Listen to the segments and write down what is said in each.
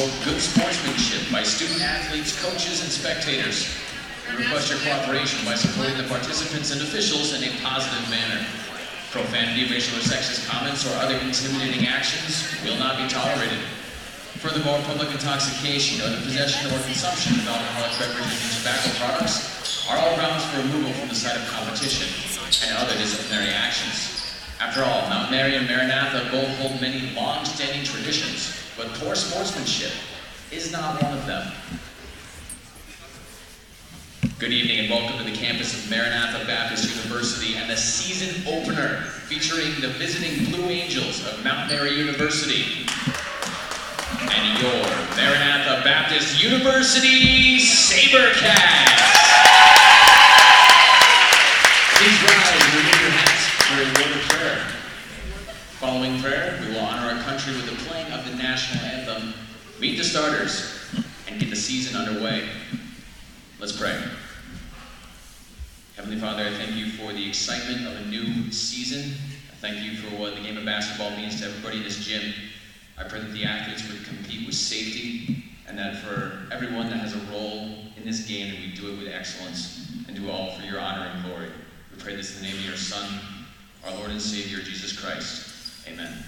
promote good sportsmanship by student athletes, coaches, and spectators. We request your cooperation by supporting the participants and officials in a positive manner. Profanity, racial or sexist comments, or other intimidating actions will not be tolerated. Furthermore, public intoxication or the possession or consumption of alcoholic beverages and tobacco products are all grounds for removal from the site of competition and other disciplinary actions. After all, Mount Mary and Maranatha both hold many long-standing traditions, but poor sportsmanship is not one of them. Good evening and welcome to the campus of Maranatha Baptist University and the season opener featuring the visiting Blue Angels of Mount Mary University and your Maranatha Baptist University SaberCats. Please rise and remove your hats for a word of prayer. Following prayer, we will honor our country with the playing of the national anthem, meet the starters, and get the season underway. Let's pray. Heavenly Father, I thank you for the excitement of a new season. I thank you for what the game of basketball means to everybody in this gym. I pray that the athletes would compete with safety, and that for everyone that has a role in this game, that we do it with excellence and do all for your honor and glory. We pray this in the name of your Son, our Lord and Savior, Jesus Christ. Amen.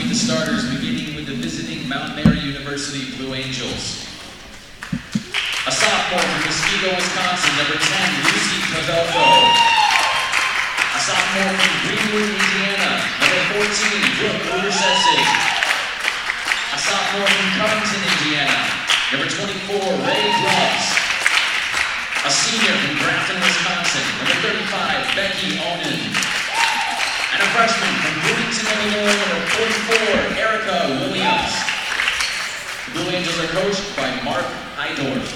Starters, beginning with the visiting Mount Mary University Blue Angels. A sophomore from Muskego, Wisconsin, number 10, Lucy Pavelko. A sophomore from Greenwood, Indiana, number 14, Brooke Udersetsig. A sophomore from Covington, Indiana, number 24, Ray Gloves. A senior from Grafton, Wisconsin, number 35, Becky Onan. And a freshman from Bloomington, Illinois, number 44, Erica Williams. The Blue Angels are coached by Mark Heidorf.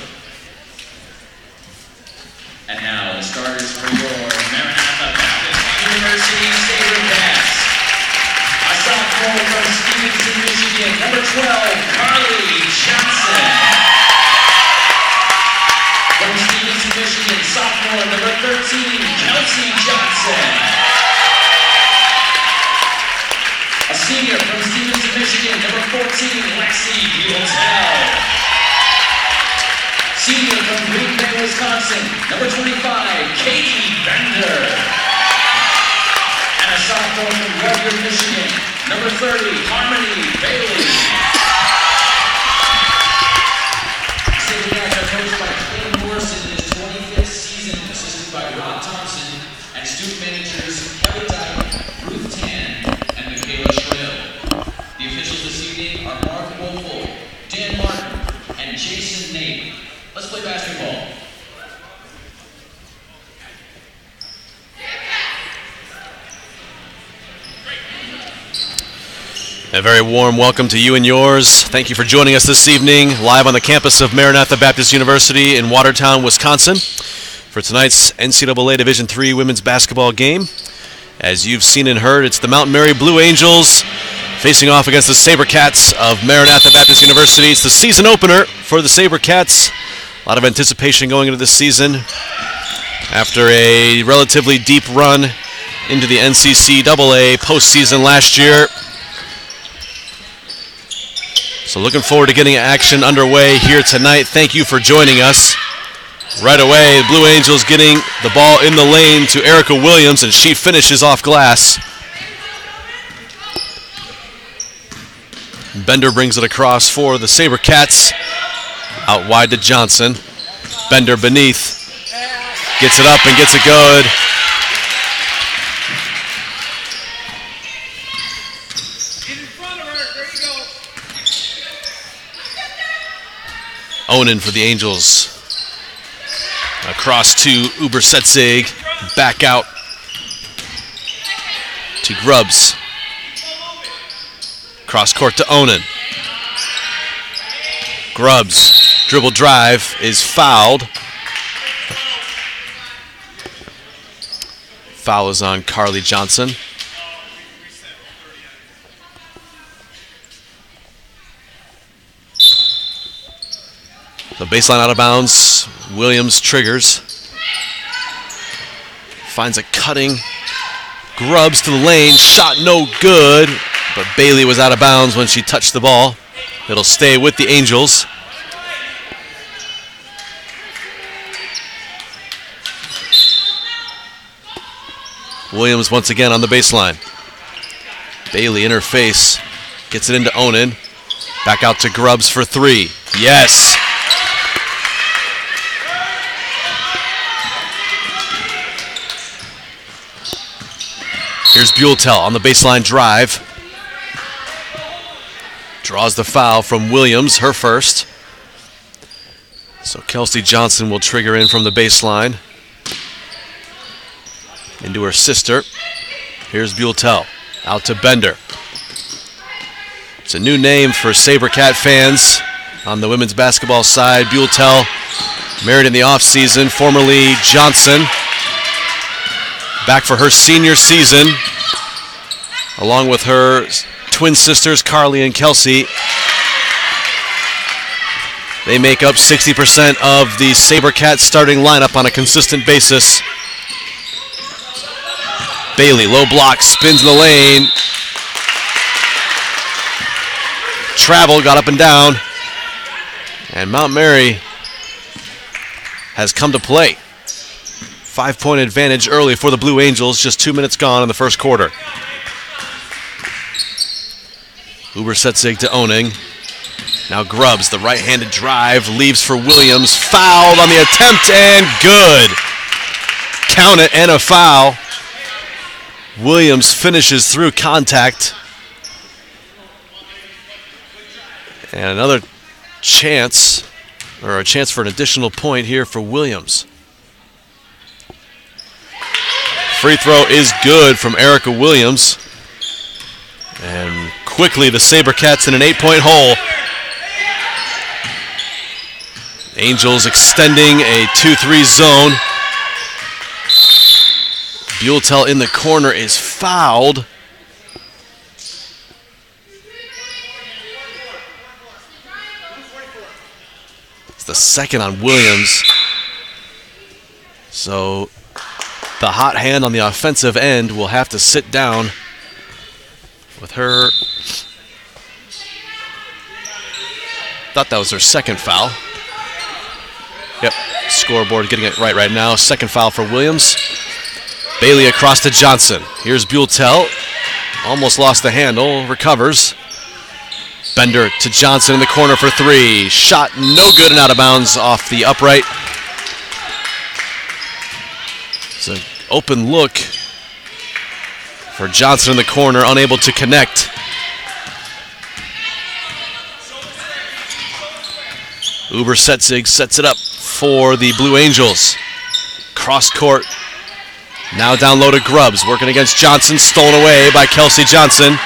And now, the starters for your Maranatha Baptist University SaberCats. A sophomore from Stevenson, Michigan, number 12, Carly Johnson. From Stevenson, Michigan, sophomore, number 13, Kelsey Johnson. A senior from Stevenson, Michigan, number 14, Lexi Buell. Senior from Green Bay, Wisconsin, number 25, Katie Bender. And a sophomore from Rudyard, Michigan, number 30, Harmony Bailey. SaberCats are coached by Clayton Morrison in his 25th season, assisted by Rob Thompson, and student managers Kelly Dyke, Ruth Tan, and Michaela Schrill. The officials this evening are Mark Wolfel, Dan Martin, and Jason Nate. Let's play basketball. A very warm welcome to you and yours. Thank you for joining us this evening, live on the campus of Maranatha Baptist University in Watertown, Wisconsin, for tonight's NCAA Division III women's basketball game. As you've seen and heard, it's the Mount Mary Blue Angels facing off against the SaberCats of Maranatha Baptist University. It's the season opener for the SaberCats. A lot of anticipation going into this season. after a relatively deep run into the NCCAA postseason last year. So looking forward to getting action underway here tonight. Thank you for joining us. Right away, the Blue Angels getting the ball in the lane to Erica Williams, and she finishes off glass. Bender brings it across for the SaberCats. Out wide to Johnson. Bender beneath. Gets it up and gets it good. Onan for the Angels. Across to Ubersetzig. Back out to Grubbs. Cross court to Onan. Grubbs. Dribble drive is fouled. Foul is on Carly Johnson. The baseline out of bounds. Williams triggers. Finds a cutting. Grubbs to the lane. Shot no good. But Bailey was out of bounds when she touched the ball. It'll stay with the Angels. Williams once again on the baseline. Bailey in her face. Gets it into Onan. Back out to Grubbs for three. Yes! Here's Buelltel on the baseline drive. Draws the foul from Williams, her first. So Kelsey Johnson will trigger in from the baseline. Into her sister. Here's Buelltel. Out to Bender. It's a new name for SaberCat fans on the women's basketball side. Buelltel, married in the offseason, formerly Johnson. Back for her senior season, along with her twin sisters, Carly and Kelsey. They make up 60% of the SaberCat starting lineup on a consistent basis. Bailey, low block, spins in the lane. Travel, got up and down. And Mount Mary has come to play. 5-point advantage early for the Blue Angels, just 2 minutes gone in the first quarter. Ubersetzig to Oning. Now Grubbs, the right-handed drive, leaves for Williams. Fouled on the attempt and good. Count it and a foul. Williams finishes through contact. And another chance, or a chance for an additional point here for Williams. Free throw is good from Erica Williams. And quickly the SaberCats in an 8-point hole. Angels extending a 2-3 zone. Buelltel in the corner is fouled. It's the second on Williams. So the hot hand on the offensive end will have to sit down with her. Thought that was her second foul. Yep, scoreboard getting it right now. Second foul for Williams. Bailey across to Johnson. Here's Buelltel. Almost lost the handle, recovers. Bender to Johnson in the corner for three. Shot no good and out of bounds off the upright. It's an open look for Johnson in the corner, unable to connect. Ubersetzig sets it up for the Blue Angels. Cross court. Now down low to Grubbs, working against Johnson, stolen away by Kelsey Johnson.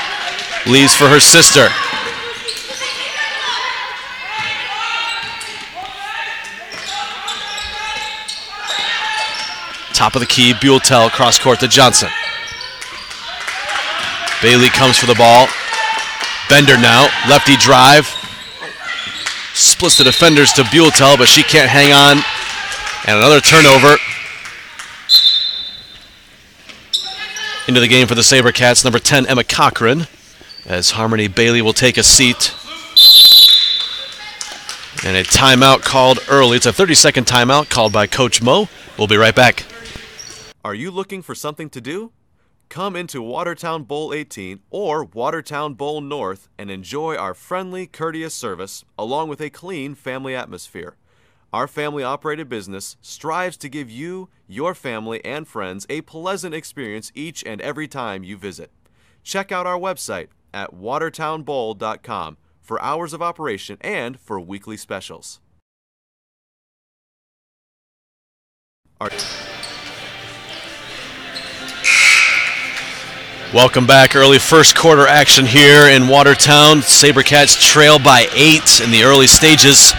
Leaves for her sister. Top of the key, Buelltel, cross court to Johnson. Bailey comes for the ball. Bender now, lefty drive. Splits the defenders to Buelltel, but she can't hang on. And another turnover. Into the game for the SaberCats, number 10, Emma Cochran, as Harmony Bailey will take a seat. And a timeout called early. It's a 30-second timeout called by Coach Mo. We'll be right back. Are you looking for something to do? Come into Watertown Bowl 18 or Watertown Bowl North and enjoy our friendly, courteous service along with a clean family atmosphere. Our family-operated business strives to give you, your family, and friends a pleasant experience each and every time you visit. Check out our website at watertownbowl.com for hours of operation and for weekly specials. Welcome back. Early first quarter action here in Watertown. SaberCats trail by 8 in the early stages.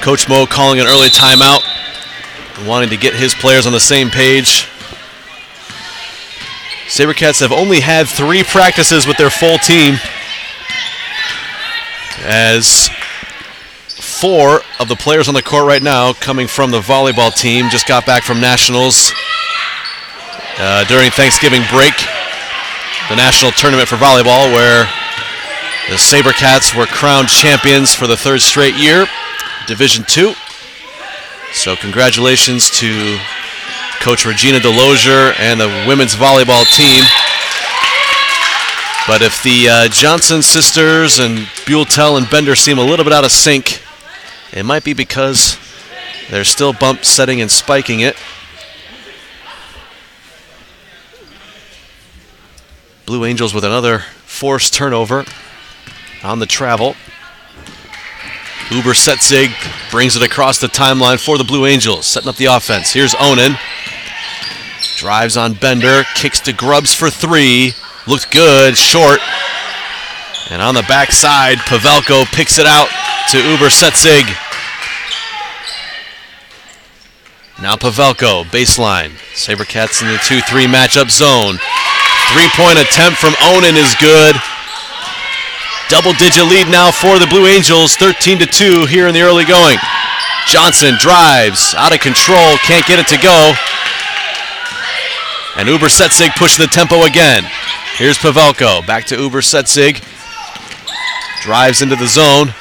Coach Mo calling an early timeout, wanting to get his players on the same page. SaberCats have only had 3 practices with their full team, as 4 of the players on the court right now coming from the volleyball team just got back from nationals during Thanksgiving break, the national tournament for volleyball, where the SaberCats were crowned champions for the 3rd straight year, Division II. So congratulations to Coach Regina DeLozier and the women's volleyball team. But if the Johnson sisters and Buelltel and Bender seem a little bit out of sync, it might be because they're still bump setting and spiking it. Blue Angels with another forced turnover on the travel. Uber Setzig brings it across the timeline for the Blue Angels, setting up the offense. Here's Onan. Drives on Bender, kicks to Grubbs for 3. Looked good, short. And on the backside, Pavelko picks it out to Uber Setzig. Now Pavelko, baseline. SaberCats in the 2-3 matchup zone. 3-point attempt from Onan is good. Double-digit lead now for the Blue Angels, 13-2 here in the early going. Johnson drives, out of control, can't get it to go. And Uber Setzig pushing the tempo again. Here's Pavelko, back to Uber Setzig. Drives into the zone.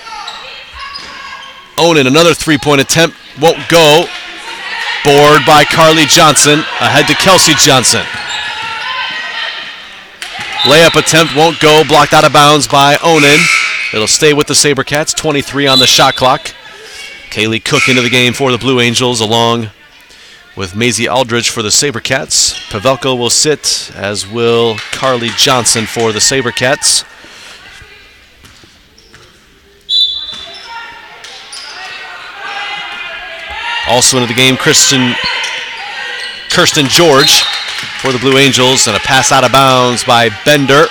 Onan, another 3-point attempt, won't go. Board by Carly Johnson, ahead to Kelsey Johnson. Layup attempt won't go, blocked out of bounds by Onan. It'll stay with the SaberCats, 23 on the shot clock. Kaylee Cook into the game for the Blue Angels, along with Maisie Aldridge for the SaberCats. Pavelko will sit, as will Carly Johnson for the SaberCats. Also into the game, Kirsten George for the Blue Angels, and a pass out of bounds by Bender.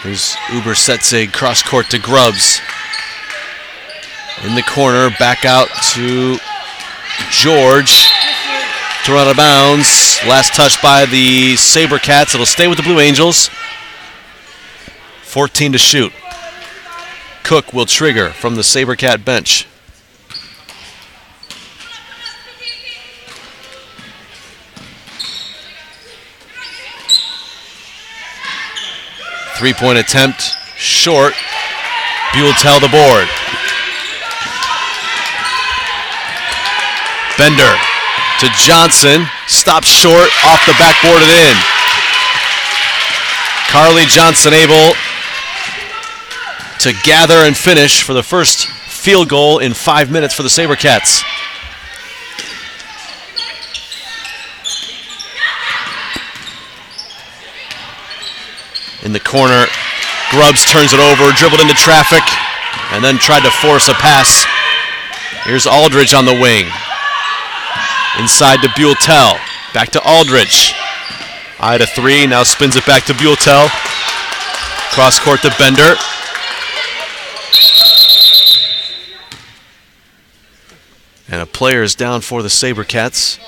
Here's Uber Setzig, cross court to Grubbs. In the corner, back out to George. Thrown out of bounds. Last touch by the SaberCats. It'll stay with the Blue Angels. 14 to shoot. Cook will trigger from the SaberCat bench. Three-point attempt, short. Buelltel the board. Bender to Johnson, stops short, off the backboard and in. Carly Johnson able to gather and finish for the first field goal in 5 minutes for the SaberCats. In the corner, Grubbs turns it over, dribbled into traffic, and then tried to force a pass. Here's Aldridge on the wing. Inside to Buelltel. Back to Aldridge. Eye to 3, now spins it back to Buelltel. Cross court to Bender. And a player is down for the SaberCats.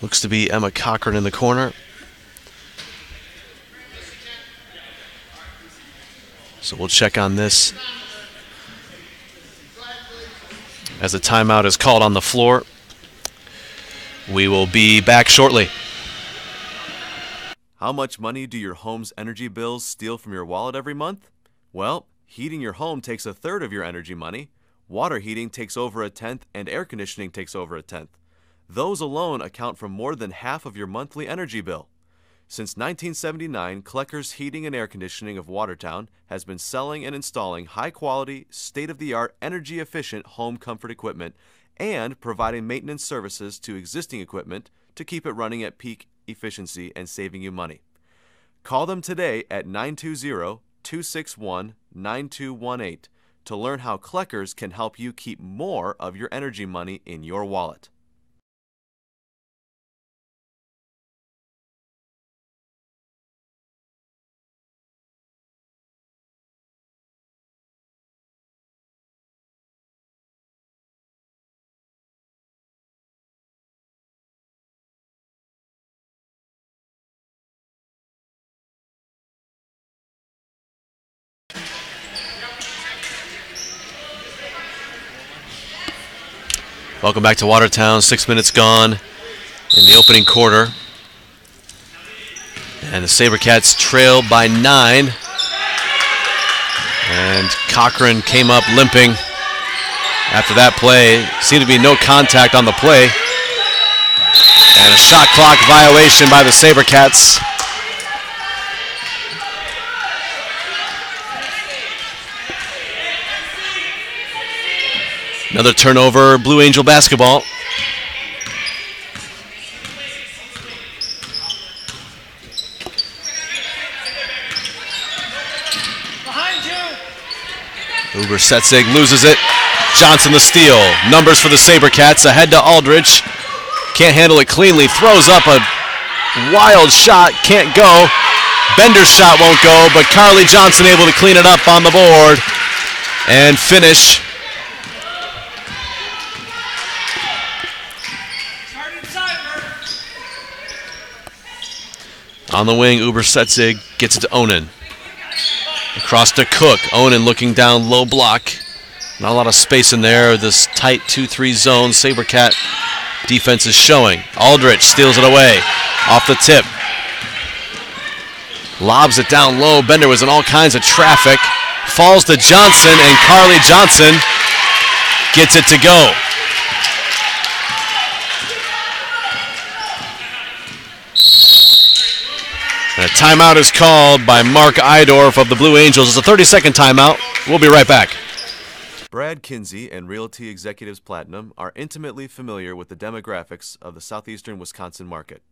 Looks to be Emma Cochran in the corner. So we'll check on this as a timeout is called on the floor. We will be back shortly. How much money do your home's energy bills steal from your wallet every month? Well, heating your home takes 1/3 of your energy money. Water heating takes over 1/10, and air conditioning takes over 1/10. Those alone account for more than half of your monthly energy bill. Since 1979, Klecker's Heating and Air Conditioning of Watertown has been selling and installing high-quality, state-of-the-art, energy-efficient home comfort equipment and providing maintenance services to existing equipment to keep it running at peak efficiency and saving you money. Call them today at 920-261-9218 to learn how Klecker's can help you keep more of your energy money in your wallet. Welcome back to Watertown. 6 minutes gone in the opening quarter. And the SaberCats trail by 9. And Cochran came up limping after that play. Seemed to be no contact on the play. And a shot clock violation by the SaberCats. Another turnover, Blue Angel basketball. Uber Setzig loses it. Johnson the steal. Numbers for the SaberCats. Ahead to Aldrich. Can't handle it cleanly. Throws up a wild shot. Can't go. Bender's shot won't go, but Carly Johnson able to clean it up on the board and finish. On the wing, Uber Setzig gets it to Onan. Across to Cook. Onan looking down, low block. Not a lot of space in there. This tight 2-3 zone SaberCat defense is showing. Aldrich steals it away. Off the tip. Lobs it down low. Bender was in all kinds of traffic. Falls to Johnson, and Carly Johnson gets it to go. And a timeout is called by Mark Eidorf of the Blue Angels. It's a 30-second timeout. We'll be right back. Brad Kinsey and Realty Executives Platinum are intimately familiar with the demographics of the southeastern Wisconsin market.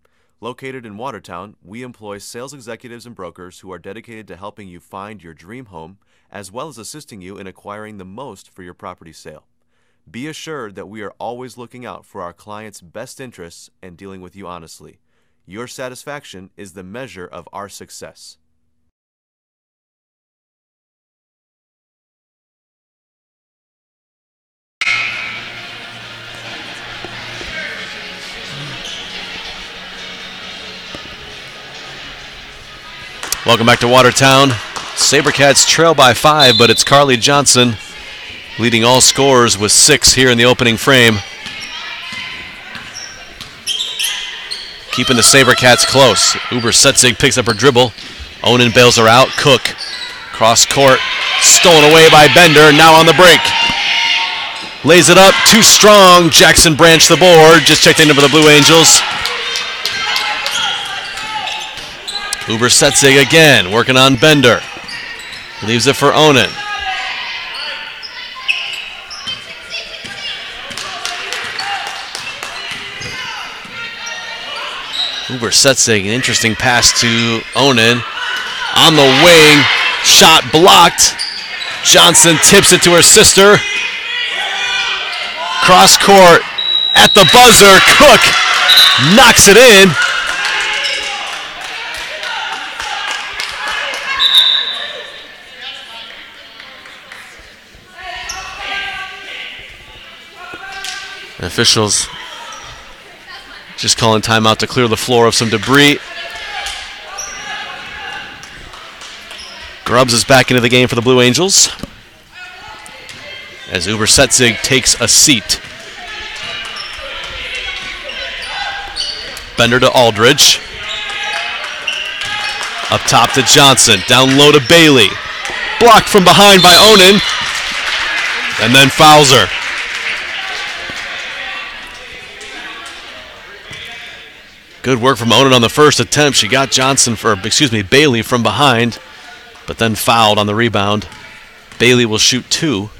Located in Watertown, we employ sales executives and brokers who are dedicated to helping you find your dream home, as well as assisting you in acquiring the most for your property sale. Be assured that we are always looking out for our clients' best interests and dealing with you honestly. Your satisfaction is the measure of our success. Welcome back to Watertown. SaberCats trail by 5, but it's Carly Johnson leading all scorers with 6 here in the opening frame. Keeping the SaberCats close. Uber Setzig picks up her dribble. Onan bails her out. Cook, cross court, stolen away by Bender, now on the break. Lays it up, too strong. Jackson Branch the board, just checked in for the Blue Angels. Uber Setzig again, working on Bender. Leaves it for Onan. Uber Setzig, an interesting pass to Onan. On the wing, shot blocked. Johnson tips it to her sister. Cross court, at the buzzer, Cook knocks it in. The officials Just calling timeout to clear the floor of some debris. Grubbs is back into the game for the Blue Angels as Uber Setzig takes a seat. Bender to Aldridge. Up top to Johnson. Down low to Bailey. Blocked from behind by Onan. And then fouls her. Good work from Onan on the first attempt. She got Bailey from behind, but then fouled on the rebound. Bailey will shoot 2.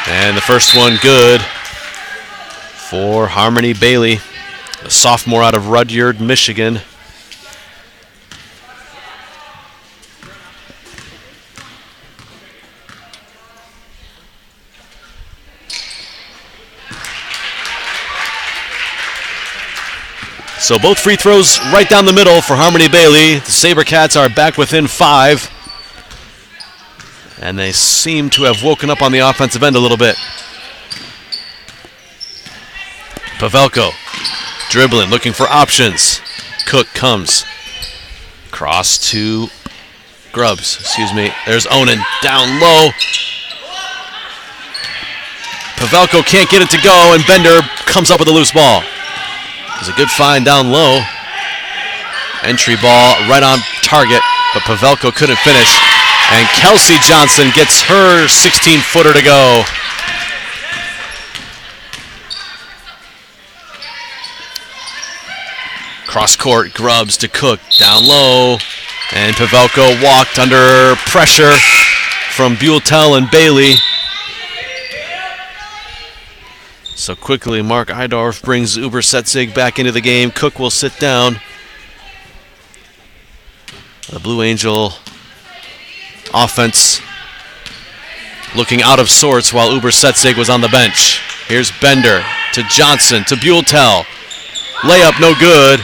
And the first one good for Harmony Bailey, a sophomore out of Rudyard, Michigan. So both free throws right down the middle for Harmony Bailey. The SaberCats are back within 5. And they seem to have woken up on the offensive end a little bit. Pavelko dribbling, looking for options. Cook comes. Cross to Grubbs, There's Onan down low. Pavelko can't get it to go, and Bender comes up with a loose ball. There's a good find down low. Entry ball right on target, but Pavelko couldn't finish. And Kelsey Johnson gets her 16-footer to go. Cross court, Grubbs to Cook, down low. And Pavelko walked under pressure from Buell and Bailey. So quickly, Mark Eidorf brings Uber Setzig back into the game. Cook will sit down. The Blue Angel offense looking out of sorts while Uber Setzig was on the bench. Here's Bender to Johnson to Buell. Layup no good.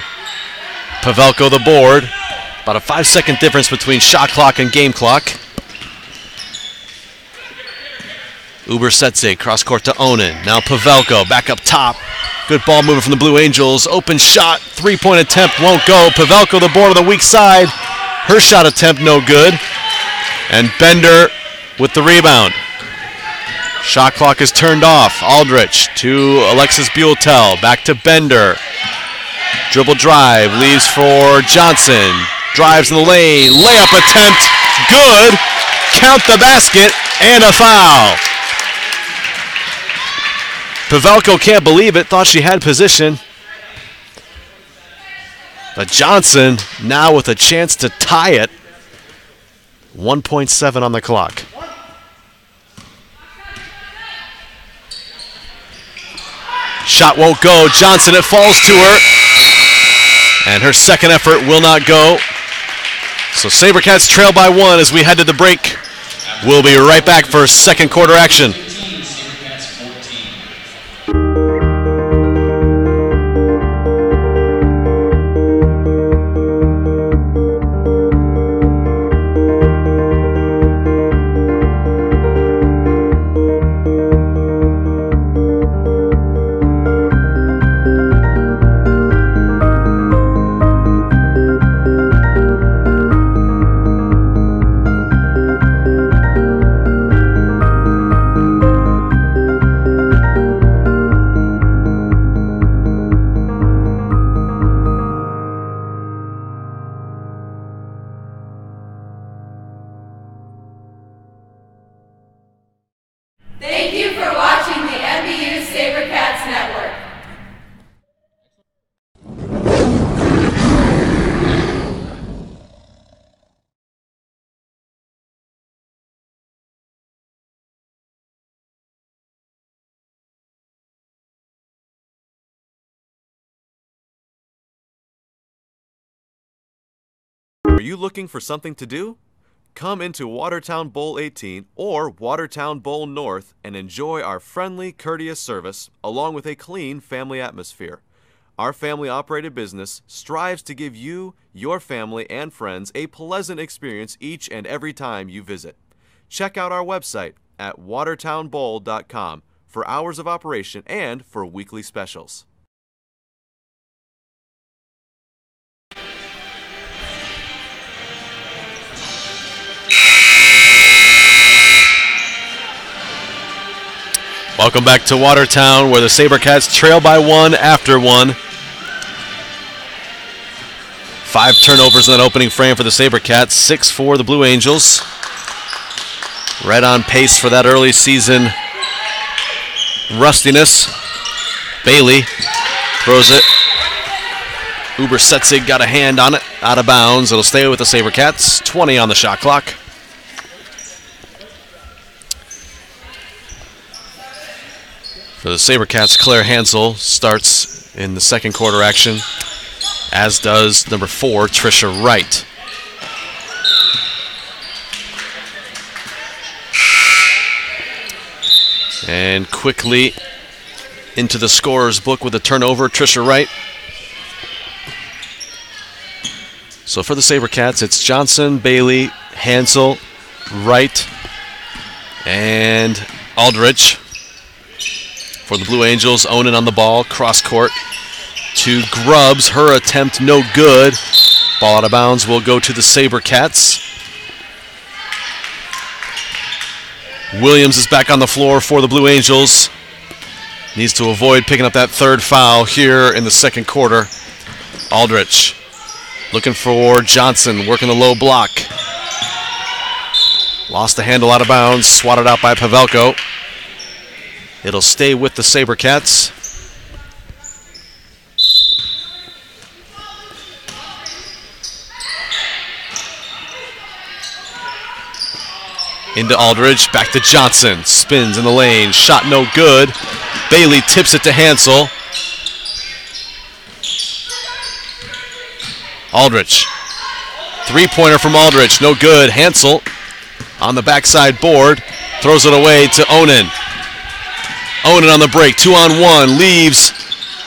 Pavelko the board. About a 5-second difference between shot clock and game clock. Uber Setzig, cross court to Onan. Now Pavelko back up top. Good ball movement from the Blue Angels. Open shot, 3-point attempt won't go. Pavelko the board on the weak side. Her shot attempt no good. And Bender with the rebound. Shot clock is turned off. Aldrich to Alexis Buell. Back to Bender. Dribble drive, leaves for Johnson. Drives in the lane. Layup attempt, good. Count the basket, and a foul. Pavelko can't believe it, thought she had position. But Johnson now with a chance to tie it. 1.7 on the clock. Shot won't go. Johnson, it falls to her. And her second effort will not go. So SaberCats trail by 1 as we head to the break. We'll be right back for second quarter action. Thank you for watching the MBU SaberCats Network. Are you looking for something to do? Come into Watertown Bowl 18 or Watertown Bowl North and enjoy our friendly, courteous service along with a clean family atmosphere. Our family-operated business strives to give you, your family, and friends a pleasant experience each and every time you visit. Check out our website at watertownbowl.com for hours of operation and for weekly specials. Welcome back to Watertown, where the SaberCats trail by 1 after 1. 5 turnovers in that opening frame for the SaberCats, 6 for the Blue Angels. Right on pace for that early season rustiness. Bailey throws it. Ubersetzig got a hand on it, out of bounds. It'll stay with the SaberCats. 20 on the shot clock. For the SaberCats, Claire Hansel starts in the second quarter action, as does number 4, Trisha Wright. And quickly into the scorer's book with a turnover, Trisha Wright. So for the SaberCats, it's Johnson, Bailey, Hansel, Wright, and Aldrich. For the Blue Angels, Onan on the ball, cross court to Grubbs. Her attempt no good. Ball out of bounds will go to the SaberCats. Williams is back on the floor for the Blue Angels. Needs to avoid picking up that third foul here in the second quarter. Aldrich looking for Johnson, working the low block. Lost the handle out of bounds, swatted out by Pavelko. It'll stay with the SaberCats. Into Aldridge, back to Johnson. Spins in the lane, shot no good. Bailey tips it to Hansel. Aldrich. Three-pointer from Aldrich, no good. Hansel on the backside board, throws it away to Onan. Onan on the break, 2-on-1, leaves.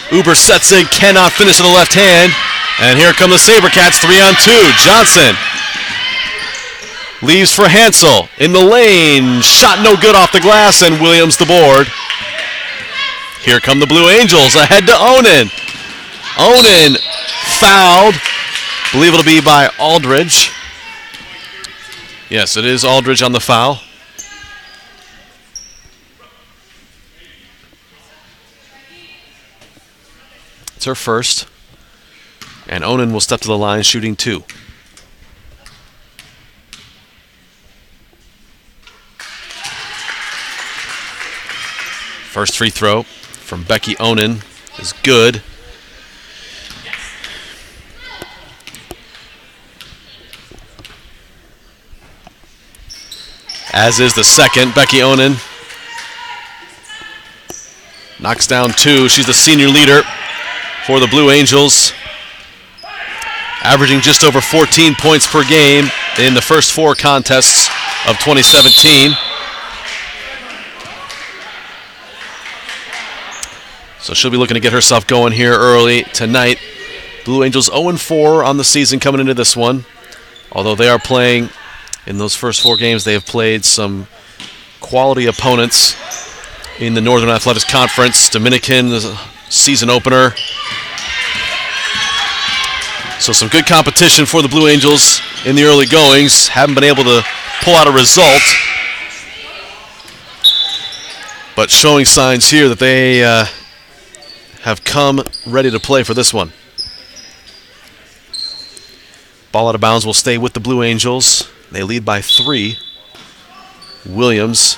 Ubersetzig cannot finish in the left hand. And here come the SaberCats, 3-on-2. Johnson leaves for Hansel in the lane. Shot no good off the glass, and Williams the board. Here come the Blue Angels, ahead to Onan. Onan fouled. Believe it'll be by Aldridge. Yes, it is Aldridge on the foul. It's her first. And Onan will step to the line shooting 2. First free throw from Becky Onan is good. As is the second. Becky Onan knocks down 2. She's the senior leader for the Blue Angels, averaging just over 14 points per game in the first 4 contests of 2017. So she'll be looking to get herself going here early tonight. Blue Angels 0-4 on the season coming into this one. Although they are playing, in those first 4 games, they have played some quality opponents in the Northern Athletics Conference. Dominican, the season opener. So some good competition for the Blue Angels in the early goings. Haven't been able to pull out a result, but showing signs here that they have come ready to play for this one. Ball out of bounds will stay with the Blue Angels. They lead by 3. Williams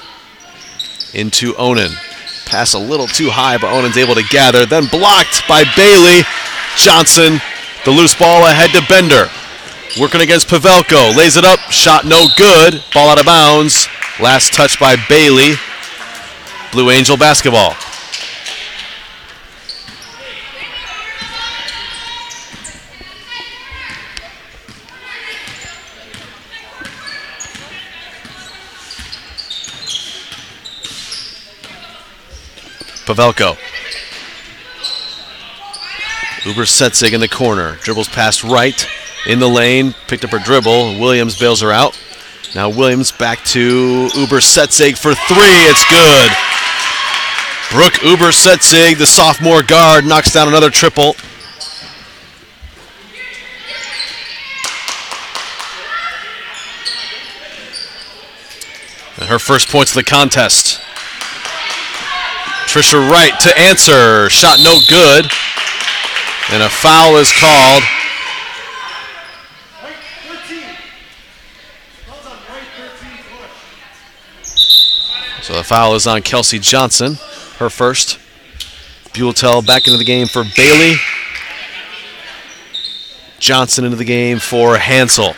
into Onan. Pass a little too high, but Onan's able to gather. Then blocked by Bailey. Johnson, the loose ball ahead to Bender. Working against Pavelko. Lays it up. Shot no good. Ball out of bounds. Last touch by Bailey. Blue Angel basketball. Pavelko. Ubersetzig in the corner. Dribbles past Wright in the lane. Picked up her dribble. Williams bails her out. Now Williams back to Ubersetzig for 3. It's good. Brooke Uber-Setzig, the sophomore guard, knocks down another triple. And her first points of the contest. Trisha Wright to answer. Shot no good. And a foul is called. So the foul is on Kelsey Johnson, her first. Buell back into the game for Bailey. Johnson into the game for Hansel.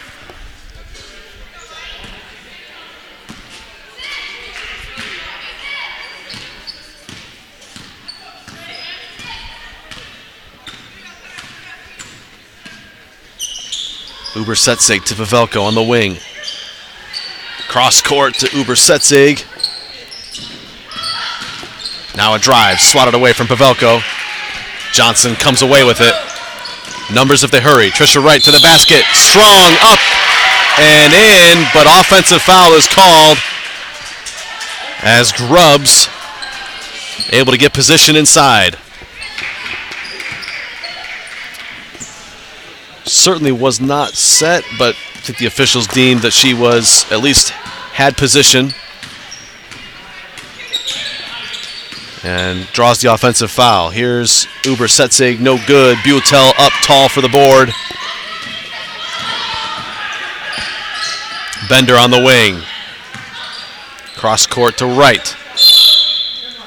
Uber-Setzig to Pavelko on the wing. Cross court to Uber-Setzig. Now a drive, swatted away from Pavelko. Johnson comes away with it. Numbers if they hurry. Trisha Wright to the basket. Strong, up and in, but offensive foul is called as Grubbs able to get position inside. Certainly was not set, but I think the officials deemed that she was at least had position. And draws the offensive foul. Here's Uber-Setzig, no good. Buell up tall for the board. Bender on the wing. Cross court to Wright.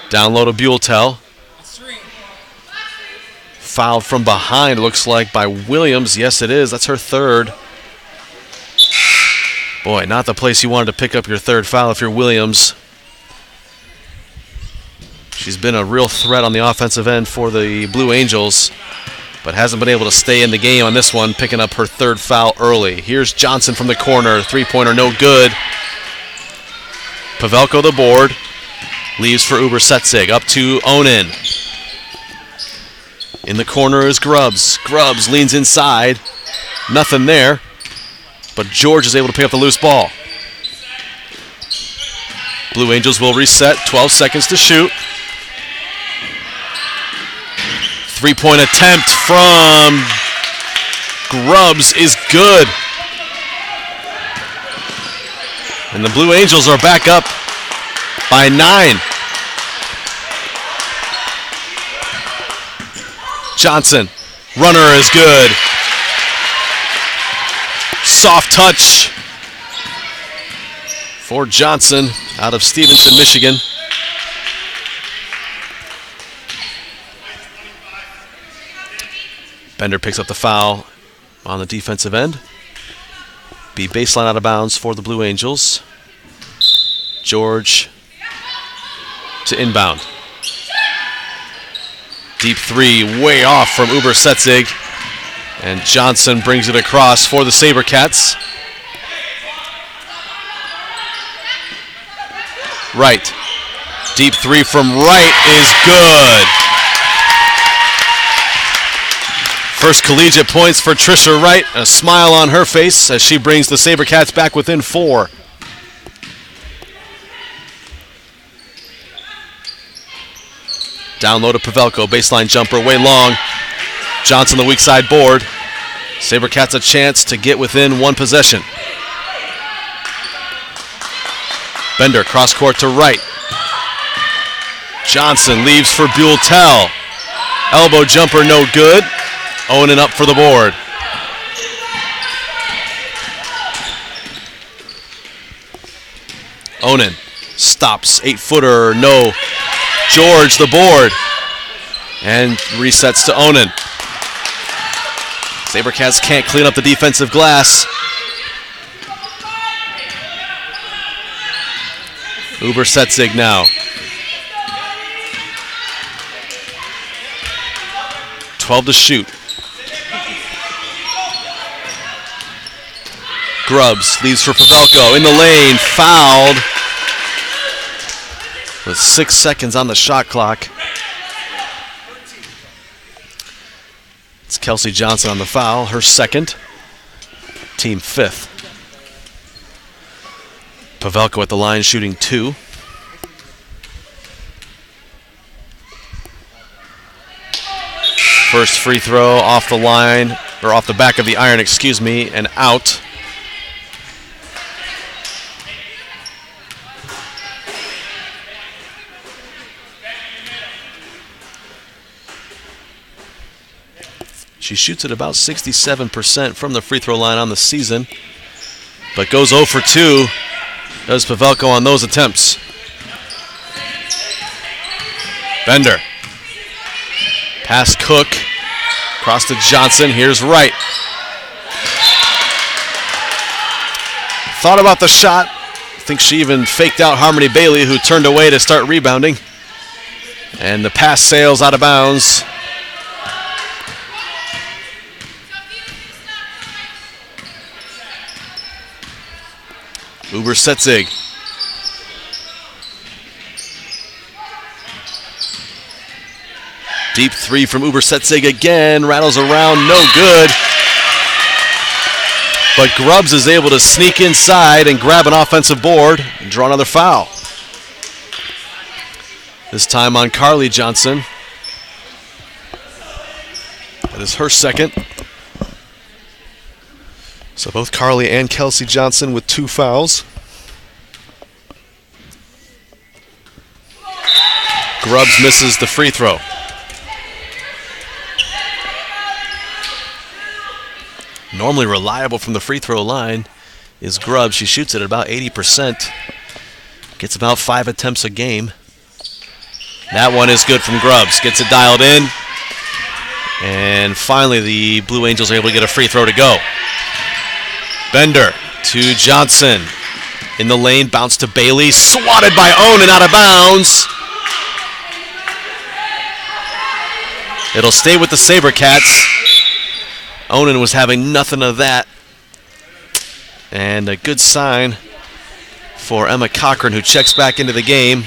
Down low to Buell. Fouled from behind, looks like, by Williams. Yes, it is. That's her third. Boy, not the place you wanted to pick up your third foul if you're Williams. She's been a real threat on the offensive end for the Blue Angels, but hasn't been able to stay in the game on this one, picking up her third foul early. Here's Johnson from the corner. Three-pointer, no good. Pavelko the board. Leaves for Uber-Setzig. Up to Onan. In the corner is Grubbs. Grubbs leans inside. Nothing there, but George is able to pick up the loose ball. Blue Angels will reset. 12 seconds to shoot. Three-point attempt from Grubbs is good. And the Blue Angels are back up by 9. Johnson, runner is good. Soft touch for Johnson out of Stevenson, Michigan. Bender picks up the foul on the defensive end. Be baseline out of bounds for the Blue Angels. George to inbound. Deep three, way off from Uber-Setzig. And Johnson brings it across for the SaberCats. Wright. Deep three from Wright is good. First collegiate points for Trisha Wright. A smile on her face as she brings the SaberCats back within 4. Down low to Pavelko, baseline jumper, way long. Johnson the weak side board. SaberCats a chance to get within 1 possession. Bender, cross court to Wright. Johnson leaves for Buell. Elbow jumper, no good. Onan up for the board. Onan stops, 8-footer, no. George the board. And resets to Onan. SaberCats can't clean up the defensive glass. Uber-Setzig now. 12 to shoot. Grubbs leaves for Pavelko in the lane, fouled with 6 seconds on the shot clock. It's Kelsey Johnson on the foul, her second, team 5th. Pavelko at the line shooting 2. First free throw off the line, or off the back of the iron, and out. She shoots at about 67% from the free throw line on the season, but goes 0 for 2. Does Pavelko on those attempts. Bender. Pass Cook. Across to Johnson. Here's Wright. Thought about the shot. I think she even faked out Harmony Bailey, who turned away to start rebounding. And the pass sails out of bounds. Uber-Setzig. Deep three from Uber-Setzig again. Rattles around, no good. But Grubbs is able to sneak inside and grab an offensive board and draw another foul. This time on Carly Johnson. That is her second. So both Carly and Kelsey Johnson with 2 fouls. Grubbs misses the free throw. Normally reliable from the free throw line is Grubbs. She shoots it at about 80%. Gets about 5 attempts a game. That one is good from Grubbs. Gets it dialed in. And finally the Blue Angels are able to get a free throw to go. Bender to Johnson. In the lane, bounce to Bailey. Swatted by Onen out of bounds. It'll stay with the SaberCats. Onen was having nothing of that. And a good sign for Emma Cochran, who checks back into the game.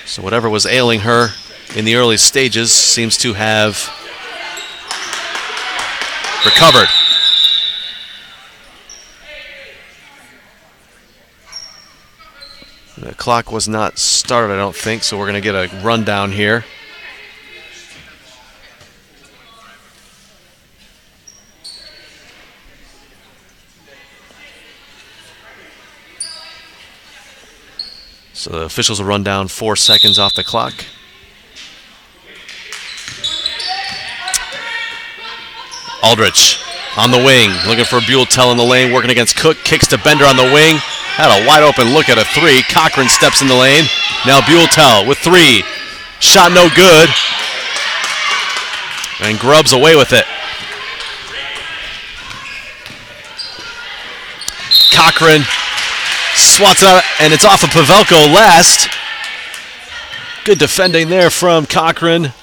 So whatever was ailing her in the early stages seems to have recovered. The clock was not started, I don't think, so we're going to get a rundown here. So the officials will run down 4 seconds off the clock. Aldrich on the wing, looking for Buell-Tell in the lane, working against Cook, kicks to Bender on the wing. Had a wide open look at a 3. Cochran steps in the lane. Now Buell-Tell with 3. Shot no good. And Grubbs away with it. Cochran swats it out, and it's off of Pavelko last. Good defending there from Cochran.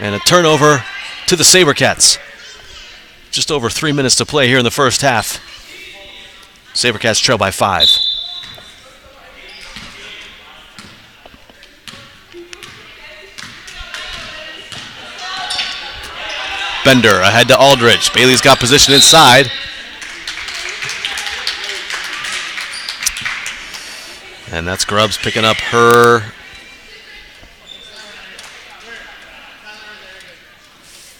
And a turnover to the SaberCats. Just over 3 minutes to play here in the first half. SaberCats trail by 5. Bender ahead to Aldridge. Bailey's got position inside. And that's Grubbs picking up her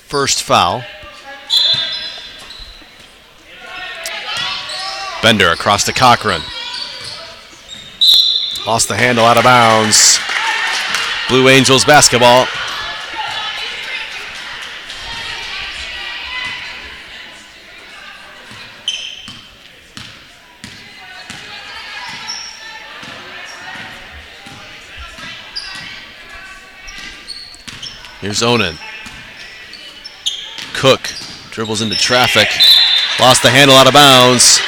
first foul. Bender across to Cochran. Lost the handle, out of bounds. Blue Angels basketball. Here's Onen. Cook dribbles into traffic. Lost the handle, out of bounds.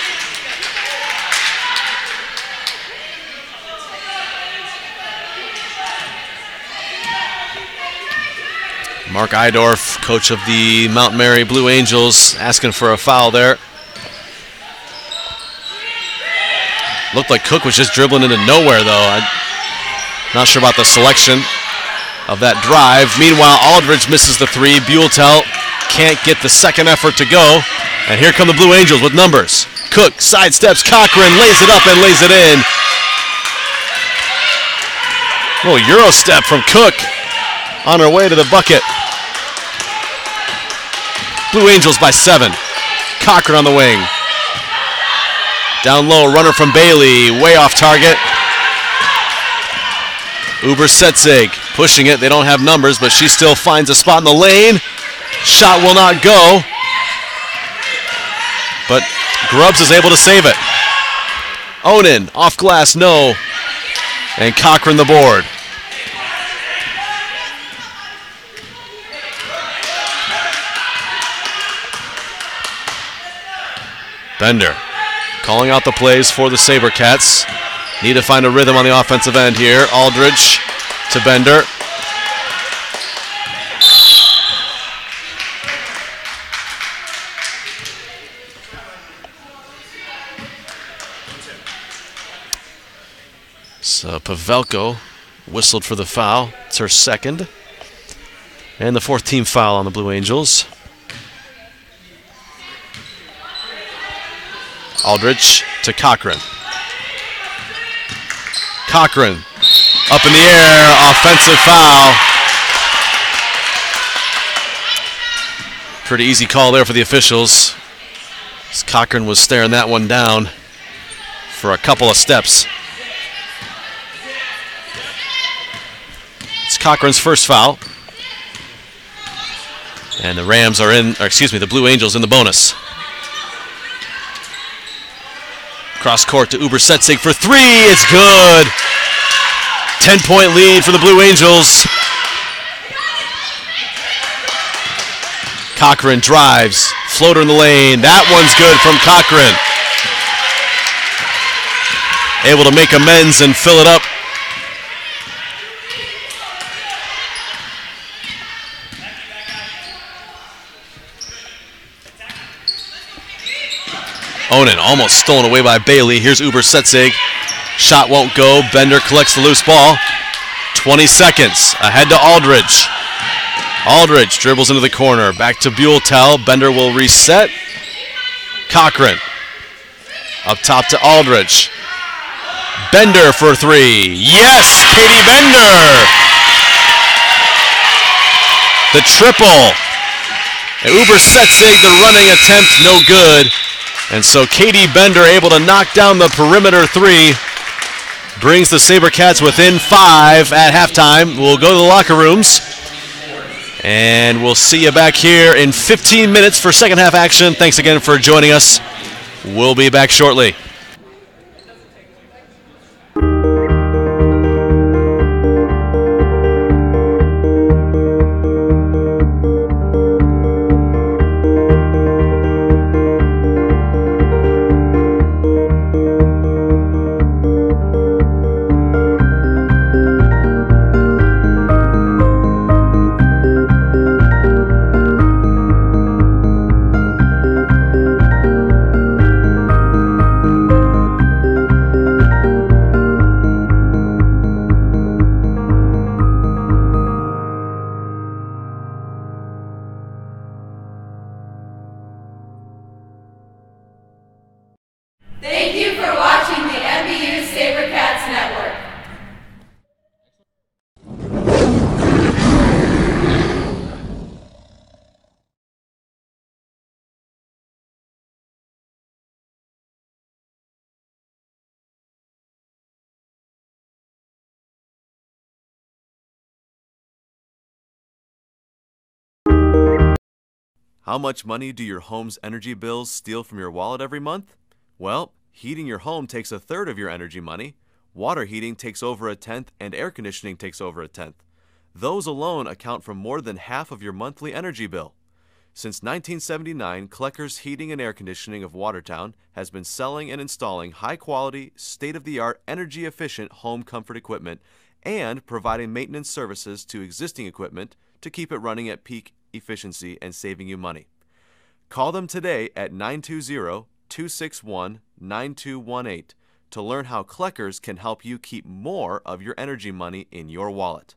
Mark Eidorf, coach of the Mount Mary Blue Angels, asking for a foul there. Looked like Cook was just dribbling into nowhere, though. I'm not sure about the selection of that drive. Meanwhile, Aldridge misses the 3. Buell-Tell can't get the second effort to go. And here come the Blue Angels with numbers. Cook sidesteps Cochran, lays it up and lays it in. Little Euro step from Cook. on her way to the bucket. Blue Angels by 7. Cochran on the wing. Down low, runner from Bailey, way off target. Uber-Setzig pushing it. They don't have numbers, but she still finds a spot in the lane. Shot will not go. But Grubbs is able to save it. Onan, off glass, no. And Cochran the board. Bender calling out the plays for the SaberCats. Need to find a rhythm on the offensive end here. Aldridge to Bender. So Pavelko whistled for the foul. It's her second. And the 4th team foul on the Blue Angels. Aldridge to Cochran. Cochran up in the air, offensive foul. Pretty easy call there for the officials, as Cochran was staring that one down for a couple of steps. It's Cochran's first foul. And the Rams are in, or excuse me, the Blue Angels in the bonus. Cross court to Uber-Setzig for 3. It's good. 10-point lead for the Blue Angels. Cochran drives. Floater in the lane. That one's good from Cochran. Able to make amends and fill it up. Onan almost stolen away by Bailey. Here's Uber-Setzig. Shot won't go. Bender collects the loose ball. 20 seconds. Ahead to Aldridge. Aldridge dribbles into the corner. Back to Buelltel. Bender will reset. Cochran. Up top to Aldridge. Bender for 3. Yes! Katie Bender! The triple. And Uber-Setzig, the running attempt, no good. And so Katie Bender able to knock down the perimeter 3. Brings the SaberCats within 5 at halftime. We'll go to the locker rooms. And we'll see you back here in 15 minutes for second half action. Thanks again for joining us. We'll be back shortly. Thank you for watching the MBU SaberCats Network. How much money do your home's energy bills steal from your wallet every month? Well, heating your home takes 1/3 of your energy money, water heating takes over 1/10, and air conditioning takes over 1/10. Those alone account for more than half of your monthly energy bill. Since 1979, Klecker's Heating and Air Conditioning of Watertown has been selling and installing high-quality, state-of-the-art, energy-efficient home comfort equipment and providing maintenance services to existing equipment to keep it running at peak efficiency and saving you money. Call them today at 920-261-9218 to learn how Kleckers can help you keep more of your energy money in your wallet.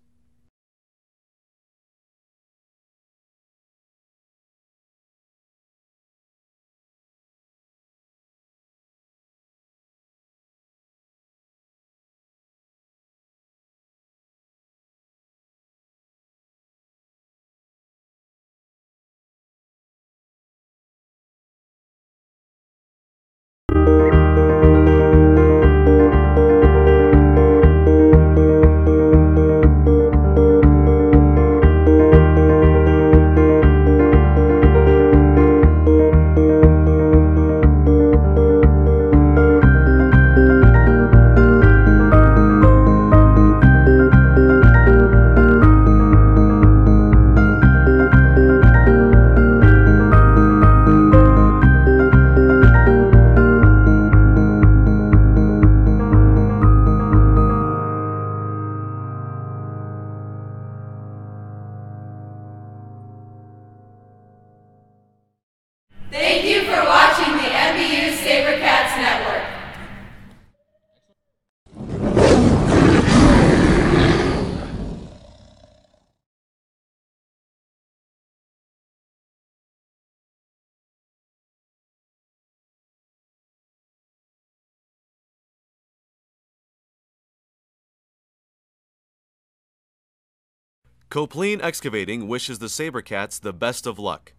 Copeland Excavating wishes the Sabercats the best of luck.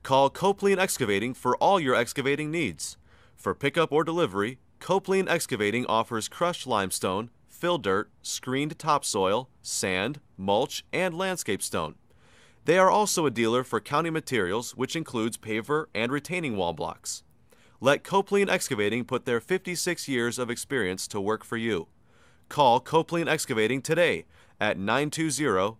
Call Copeland Excavating for all your excavating needs. For pickup or delivery, Copeland Excavating offers crushed limestone, fill dirt, screened topsoil, sand, mulch, and landscape stone. They are also a dealer for county materials, which includes paver and retaining wall blocks. Let Copeland Excavating put their 56 years of experience to work for you. Call Copeland Excavating today at 920-261-2121.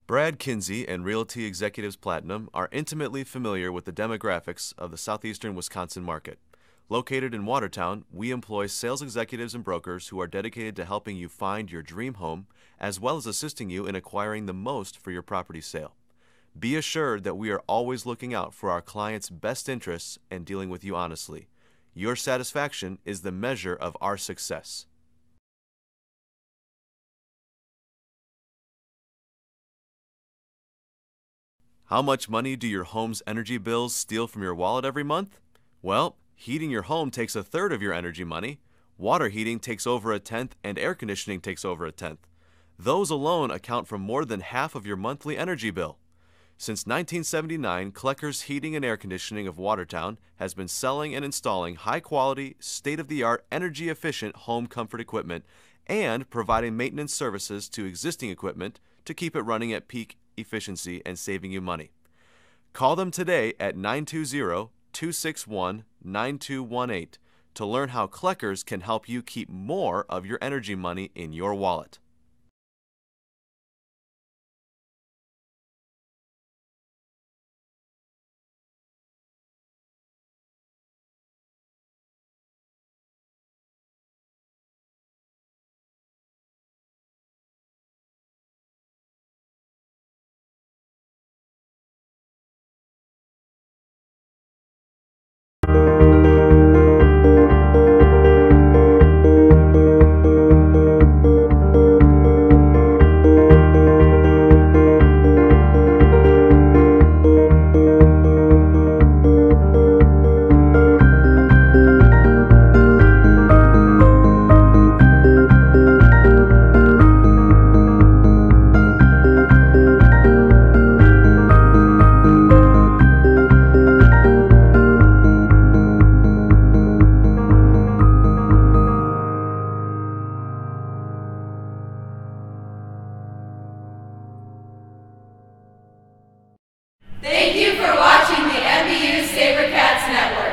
Brad Kinsey and Realty Executives Platinum are intimately familiar with the demographics of the southeastern Wisconsin market. Located in Watertown, we employ sales executives and brokers who are dedicated to helping you find your dream home, as well as assisting you in acquiring the most for your property sale. Be assured that we are always looking out for our clients' best interests and dealing with you honestly. Your satisfaction is the measure of our success. How much money do your home's energy bills steal from your wallet every month? Well, heating your home takes 1/3 of your energy money. Water heating takes over 1/10, and air conditioning takes over 1/10. Those alone account for more than half of your monthly energy bill. Since 1979, Klecker's Heating and Air Conditioning of Watertown has been selling and installing high-quality, state-of-the-art, energy-efficient home comfort equipment and providing maintenance services to existing equipment to keep it running at peak efficiency and saving you money. Call them today at 920-261-9218 to learn how Kleckers can help you keep more of your energy money in your wallet. Thank you for watching the MBU Sabercats Network.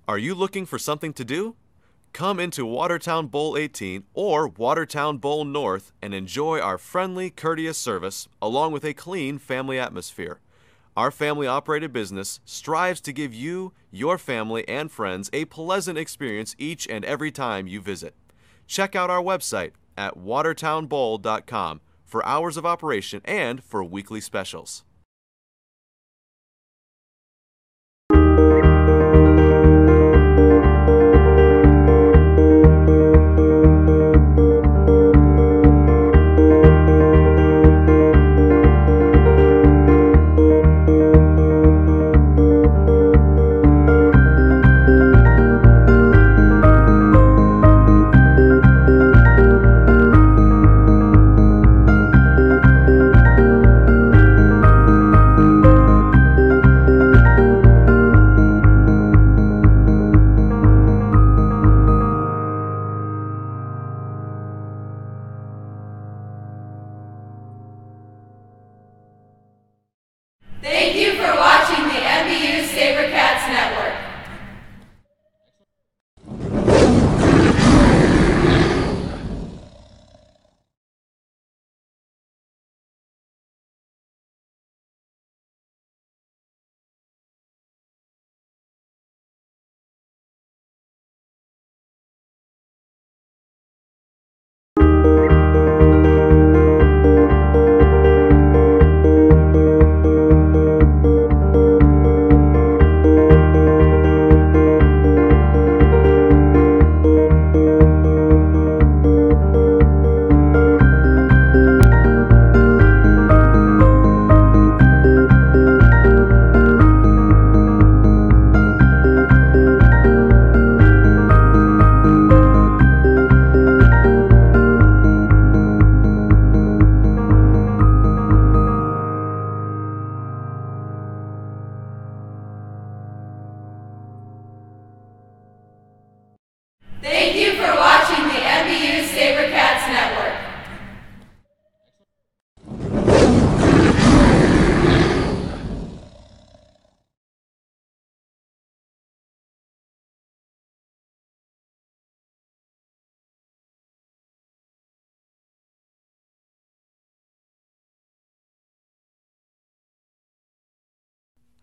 Are you looking for something to do? Come into Watertown Bowl 18 or Watertown Bowl North and enjoy our friendly, courteous service along with a clean family atmosphere. Our family-operated business strives to give you, your family, and friends a pleasant experience each and every time you visit. Check out our website at watertownbowl.com for hours of operation and for weekly specials.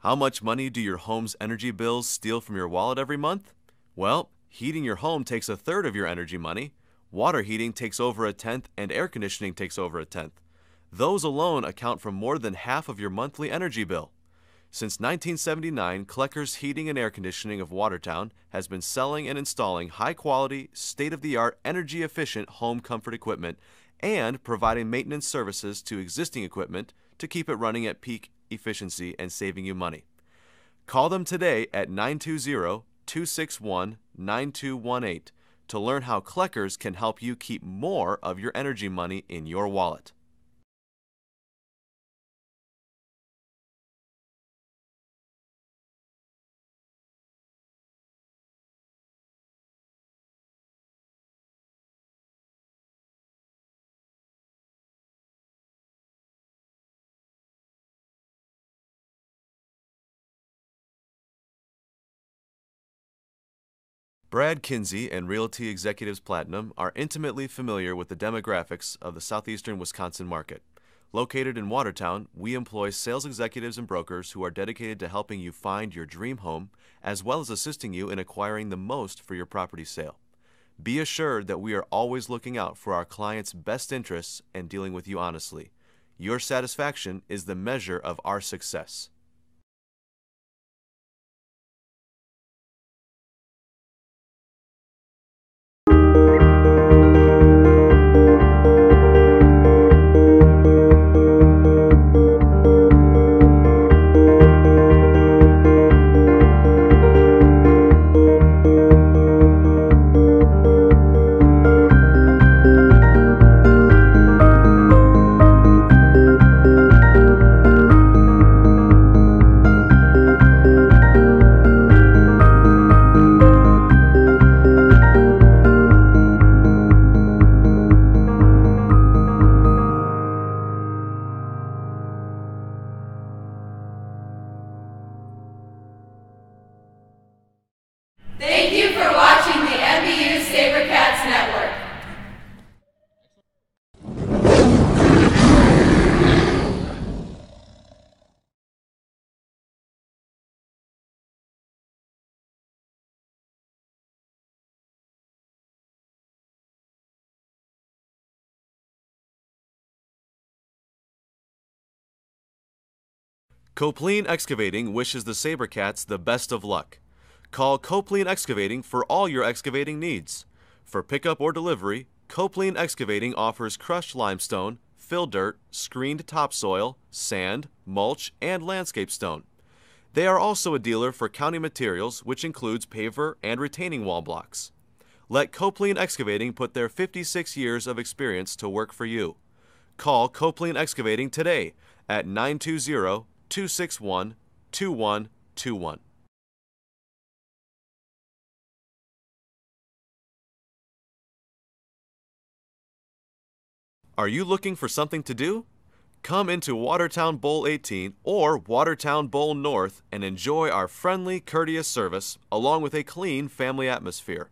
How much money do your home's energy bills steal from your wallet every month? Well, heating your home takes a third of your energy money. Water heating takes over a tenth, and air conditioning takes over a tenth. Those alone account for more than half of your monthly energy bill. Since 1979, Klecker's Heating and Air Conditioning of Watertown has been selling and installing high-quality, state-of-the-art, energy-efficient home comfort equipment and providing maintenance services to existing equipment to keep it running at peak efficiency and saving you money. Call them today at 920-261-9218 to learn how Klecker's can help you keep more of your energy money in your wallet. Brad Kinsey and Realty Executives Platinum are intimately familiar with the demographics of the southeastern Wisconsin market. Located in Watertown, we employ sales executives and brokers who are dedicated to helping you find your dream home, as well as assisting you in acquiring the most for your property sale. Be assured that we are always looking out for our clients' best interests and dealing with you honestly. Your satisfaction is the measure of our success. Thank you for watching the MBU SaberCats Network. Copeland Excavating wishes the SaberCats the best of luck. Call Copeland Excavating for all your excavating needs. For pickup or delivery, Copeland Excavating offers crushed limestone, fill dirt, screened topsoil, sand, mulch, and landscape stone. They are also a dealer for county materials, which includes paver and retaining wall blocks. Let Copeland Excavating put their 56 years of experience to work for you. Call Copeland Excavating today at 920-261-2121. Are you looking for something to do? Come into Watertown Bowl 18 or Watertown Bowl North and enjoy our friendly, courteous service along with a clean family atmosphere.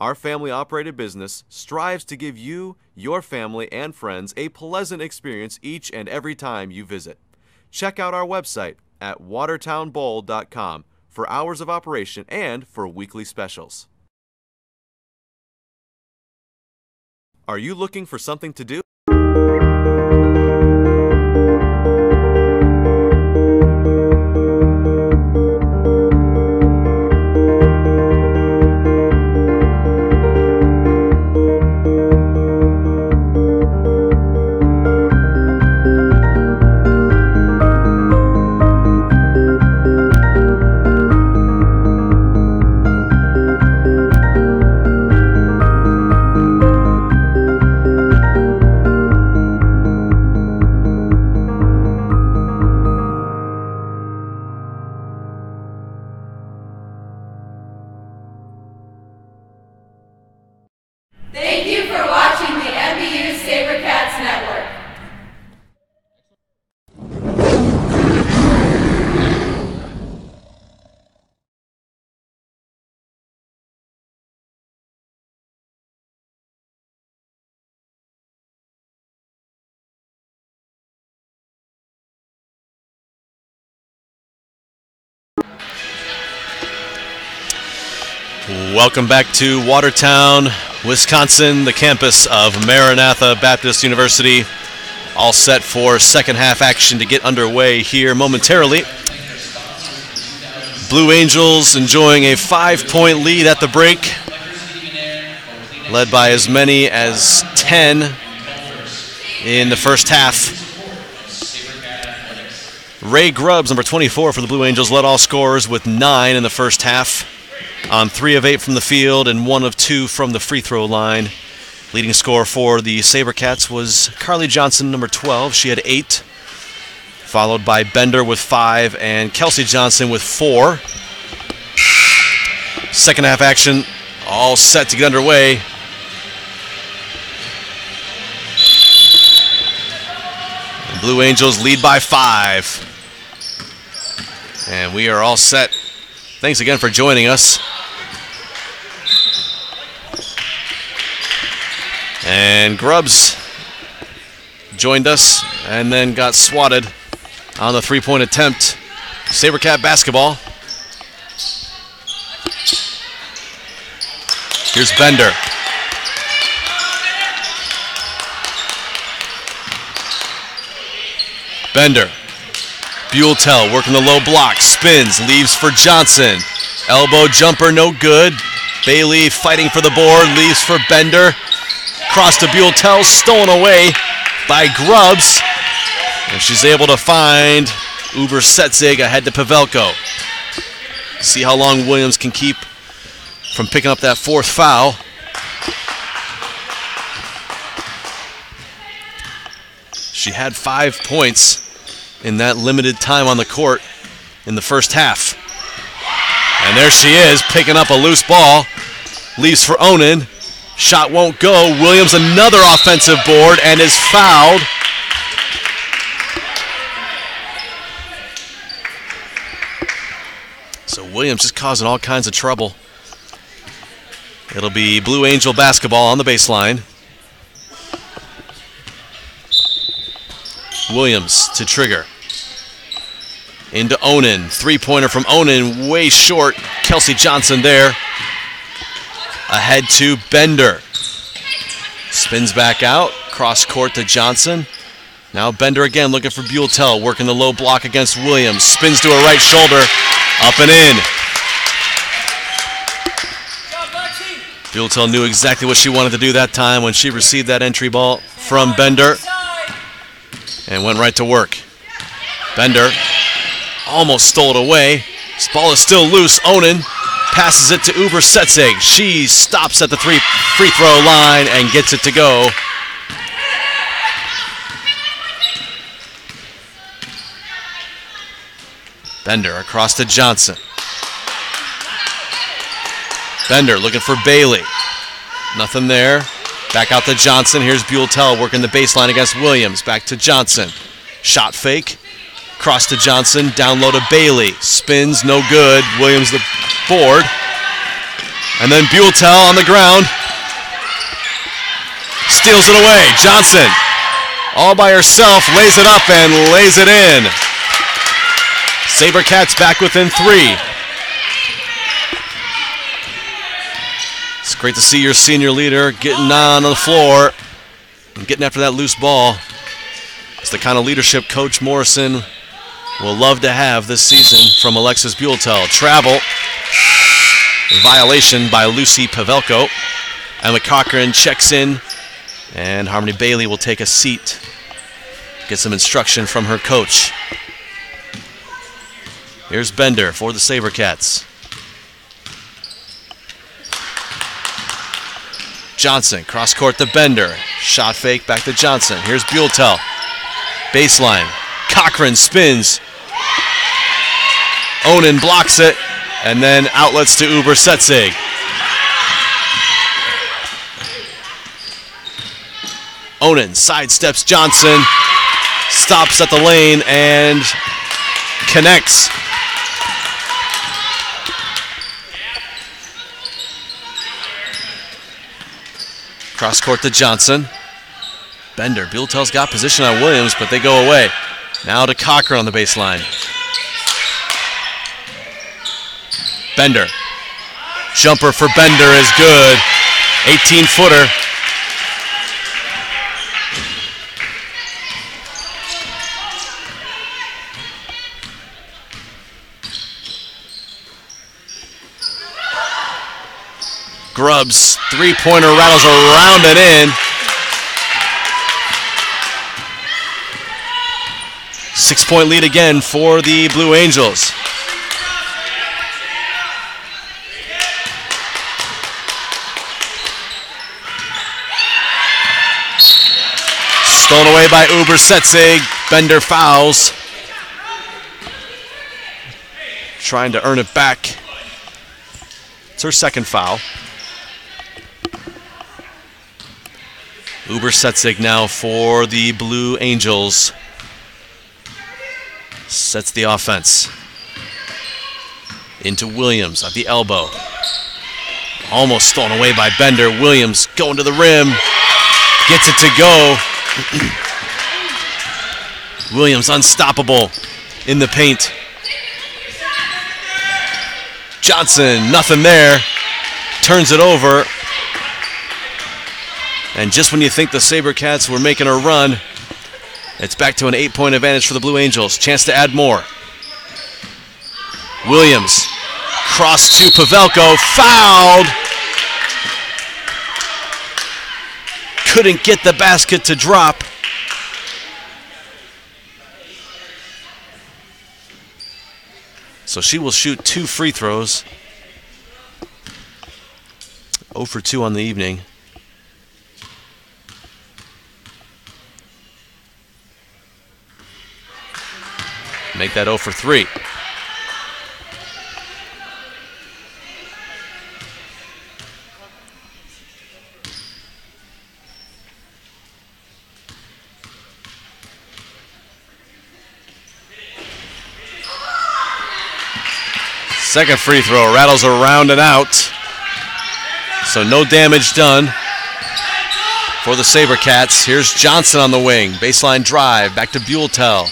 Our family-operated business strives to give you, your family, and friends a pleasant experience each and every time you visit. Check out our website at watertownbowl.com for hours of operation and for weekly specials. Are you looking for something to do? Thank you for watching the MBU SaberCats Network. Welcome back to Watertown, Wisconsin, the campus of Maranatha Baptist University. All set for second half action to get underway here momentarily. Blue Angels enjoying a 5-point lead at the break, led by as many as 10 in the first half. Ray Grubbs, number 24 for the Blue Angels, led all scorers with 9 in the first half, on 3 of 8 from the field and 1 of 2 from the free throw line. Leading scorer for the SaberCats was Carly Johnson, number 12. She had 8, followed by Bender with 5 and Kelsey Johnson with 4. Second half action all set to get underway. The Blue Angels lead by 5. And we are all set. Thanks again for joining us. And Grubbs joined us and then got swatted on the 3-point attempt. SaberCat basketball. Here's Bender. Bender. Buelltel working the low block. Spins. Leaves for Johnson. Elbow jumper, no good. Bailey fighting for the board. Leaves for Bender. Cross to Buelltel. Stolen away by Grubbs. And she's able to find Uber Setzig ahead to Pavelko. See how long Williams can keep from picking up that 4th foul. She had 5 points in that limited time on the court in the first half. And there she is, picking up a loose ball. Leaves for Onan. Shot won't go. Williams another offensive board and is fouled. So Williams just causing all kinds of trouble. It'll be Blue Angel basketball on the baseline. Williams to trigger. Into Onan. 3-pointer from Onan, way short. Kelsey Johnson there. Ahead to Bender. Spins back out. Cross court to Johnson. Now Bender again looking for Buelltel. Working the low block against Williams. Spins to her right shoulder. Up and in. Buelltel knew exactly what she wanted to do that time when she received that entry ball from Bender. And went right to work. Bender almost stole it away. This ball is still loose. Onan passes it to Uber Setzig. She stops at the free throw line and gets it to go. Bender across to Johnson. Bender looking for Bailey. Nothing there. Back out to Johnson. Here's Buelltel working the baseline against Williams. Back to Johnson. Shot fake. Cross to Johnson. Down low to Bailey. Spins, no good. Williams the board. And then Buelltel on the ground. Steals it away. Johnson all by herself. Lays it up and lays it in. SaberCats back within 3. It's great to see your senior leader getting on the floor and getting after that loose ball. It's the kind of leadership Coach Morrison will love to have this season from Alexis Buelltel. Travel. Violation by Lucy Pavelko. Emma Cochran checks in, and Harmony Bailey will take a seat. Get some instruction from her coach. Here's Bender for the SaberCats. Johnson, cross court to Bender. Shot fake, back to Johnson. Here's Buelltel. Baseline. Cochran spins. Onan blocks it. And then outlets to Uber Setzig. Onan sidesteps Johnson. Stops at the lane and connects. Cross court to Johnson. Bender. Buelltel's got position on Williams, but they go away. Now to Cochran on the baseline. Bender. Jumper for Bender is good. 18-footer. Grubbs, three-pointer rattles around and in. 6-point lead again for the Blue Angels. Stolen away by Uber-Setzig. Bender fouls. Trying to earn it back. It's her second foul. Uber-Setzig now for the Blue Angels. Sets the offense. Into Williams at the elbow. Almost stolen away by Bender. Williams going to the rim. Gets it to go. Williams unstoppable in the paint. Johnson, nothing there. Turns it over. And just when you think the SaberCats were making a run, it's back to an 8-point advantage for the Blue Angels. Chance to add more. Williams, cross to Pavelko, fouled. Couldn't get the basket to drop. So she will shoot 2 free throws. 0 for 2 on the evening. Make that 0 for 3. Second free throw rattles around and out. So no damage done for the SaberCats. Here's Johnson on the wing. Baseline drive. Back to Buelltel.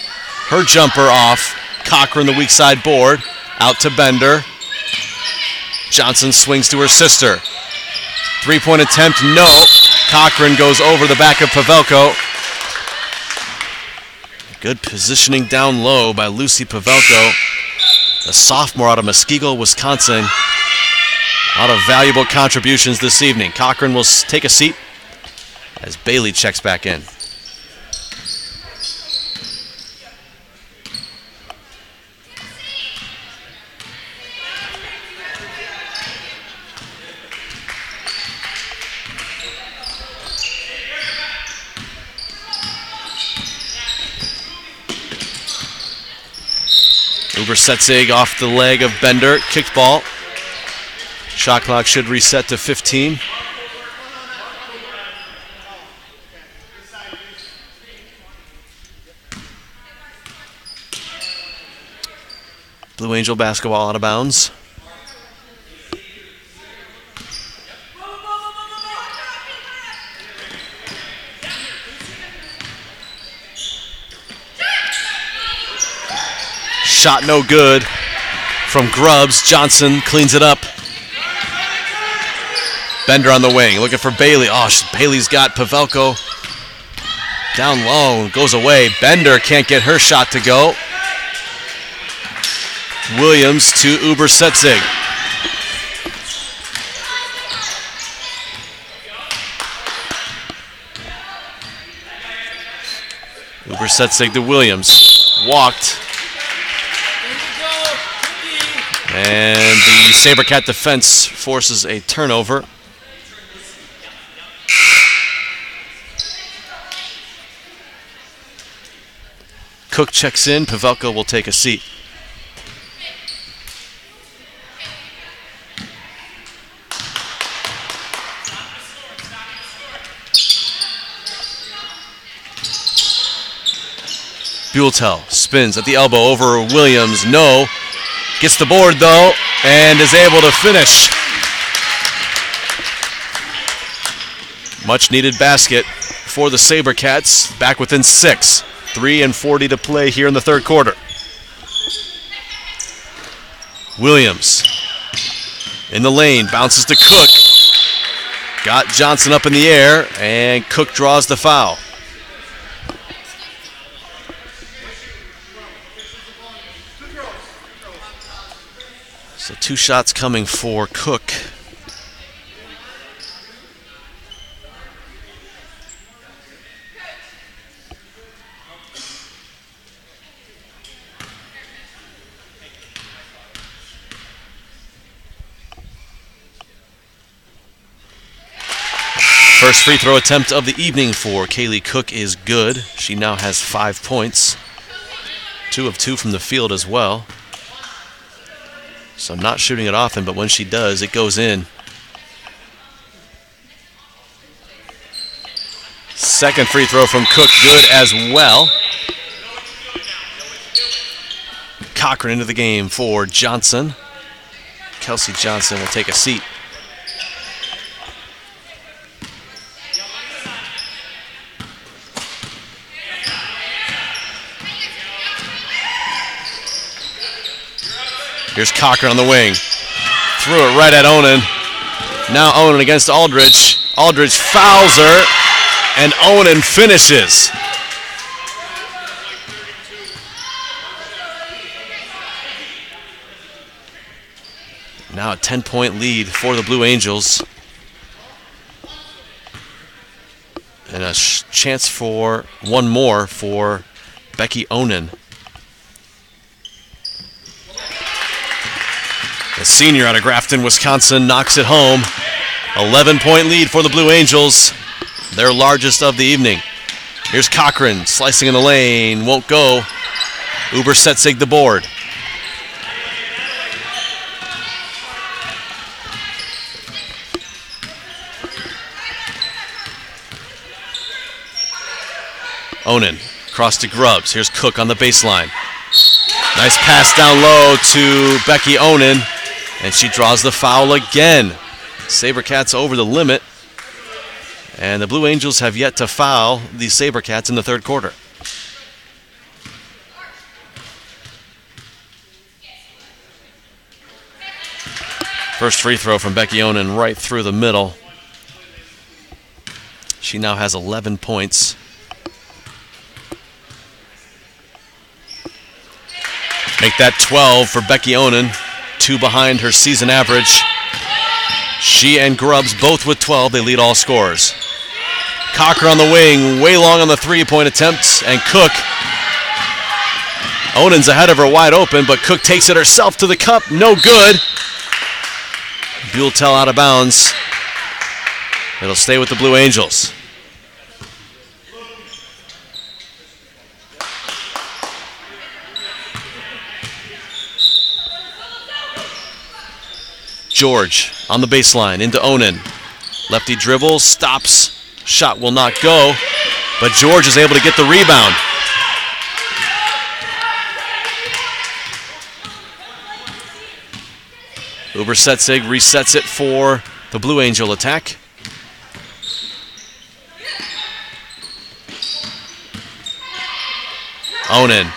Her jumper off. Cochran, the weak side board. Out to Bender. Johnson swings to her sister. 3-point attempt, no. Cochran goes over the back of Pavelko. Good positioning down low by Lucy Pavelko, a sophomore out of Muskego, Wisconsin. A lot of valuable contributions this evening. Cochran will take a seat as Bailey checks back in. Uber-Setzig off the leg of Bender. Kicked ball. Shot clock should reset to 15. Blue Angel basketball out of bounds. Shot no good from Grubbs. Johnson cleans it up. Bender on the wing, looking for Bailey. Oh, Bailey's got Pavelko down low, goes away. Bender can't get her shot to go. Williams to Uber-Setzig. Uber-Setzig to Williams. Walked. And the SaberCat defense forces a turnover. Cook checks in. Pavelko will take a seat. Buelltel spins at the elbow over Williams. No. Gets the board, though, and is able to finish. Much-needed basket for the SaberCats. Back within 6. 3:40 to play here in the third quarter. Williams In the lane, bounces to Cook. Got Johnson up in the air, and Cook draws the foul. So 2 shots coming for Cook. First free throw attempt of the evening for Kaylee Cook is good. She now has 5 points. 2 of 2 from the field as well. So not shooting it often, but when she does, it goes in. Second free throw from Cook, good as well. Cochran into the game for Johnson. Kelsey Johnson will take a seat. Here's Cochran on the wing. Threw it right at Onan. Now Onan against Aldridge. Aldridge fouls her, and Onan finishes. Now a 10-point lead for the Blue Angels. And a chance for one more for Becky Onan. The senior out of Grafton, Wisconsin, knocks it home. 11-point lead for the Blue Angels, their largest of the evening. Here's Cochran slicing in the lane, won't go. Uber-Setzig the board. Onan across to Grubbs. Here's Cook on the baseline. Nice pass down low to Becky Onan. And she draws the foul again. SaberCats over the limit. And the Blue Angels have yet to foul the SaberCats in the third quarter. First free throw from Becky Onan right through the middle. She now has 11 points. Make that 12 for Becky Onan. 2 behind her season average. She and Grubbs both with 12. They lead all scorers. Cocker on the wing, way long on the three-point attempts, and Cook. Onan's ahead of her wide open, but Cook takes it herself to the cup. No good. Buelltel out of bounds. It'll stay with the Blue Angels. George on the baseline into Onan. Lefty dribble, stops. Shot will not go, but George is able to get the rebound. Uber-Setzig resets it for the Blue Angel attack. Onan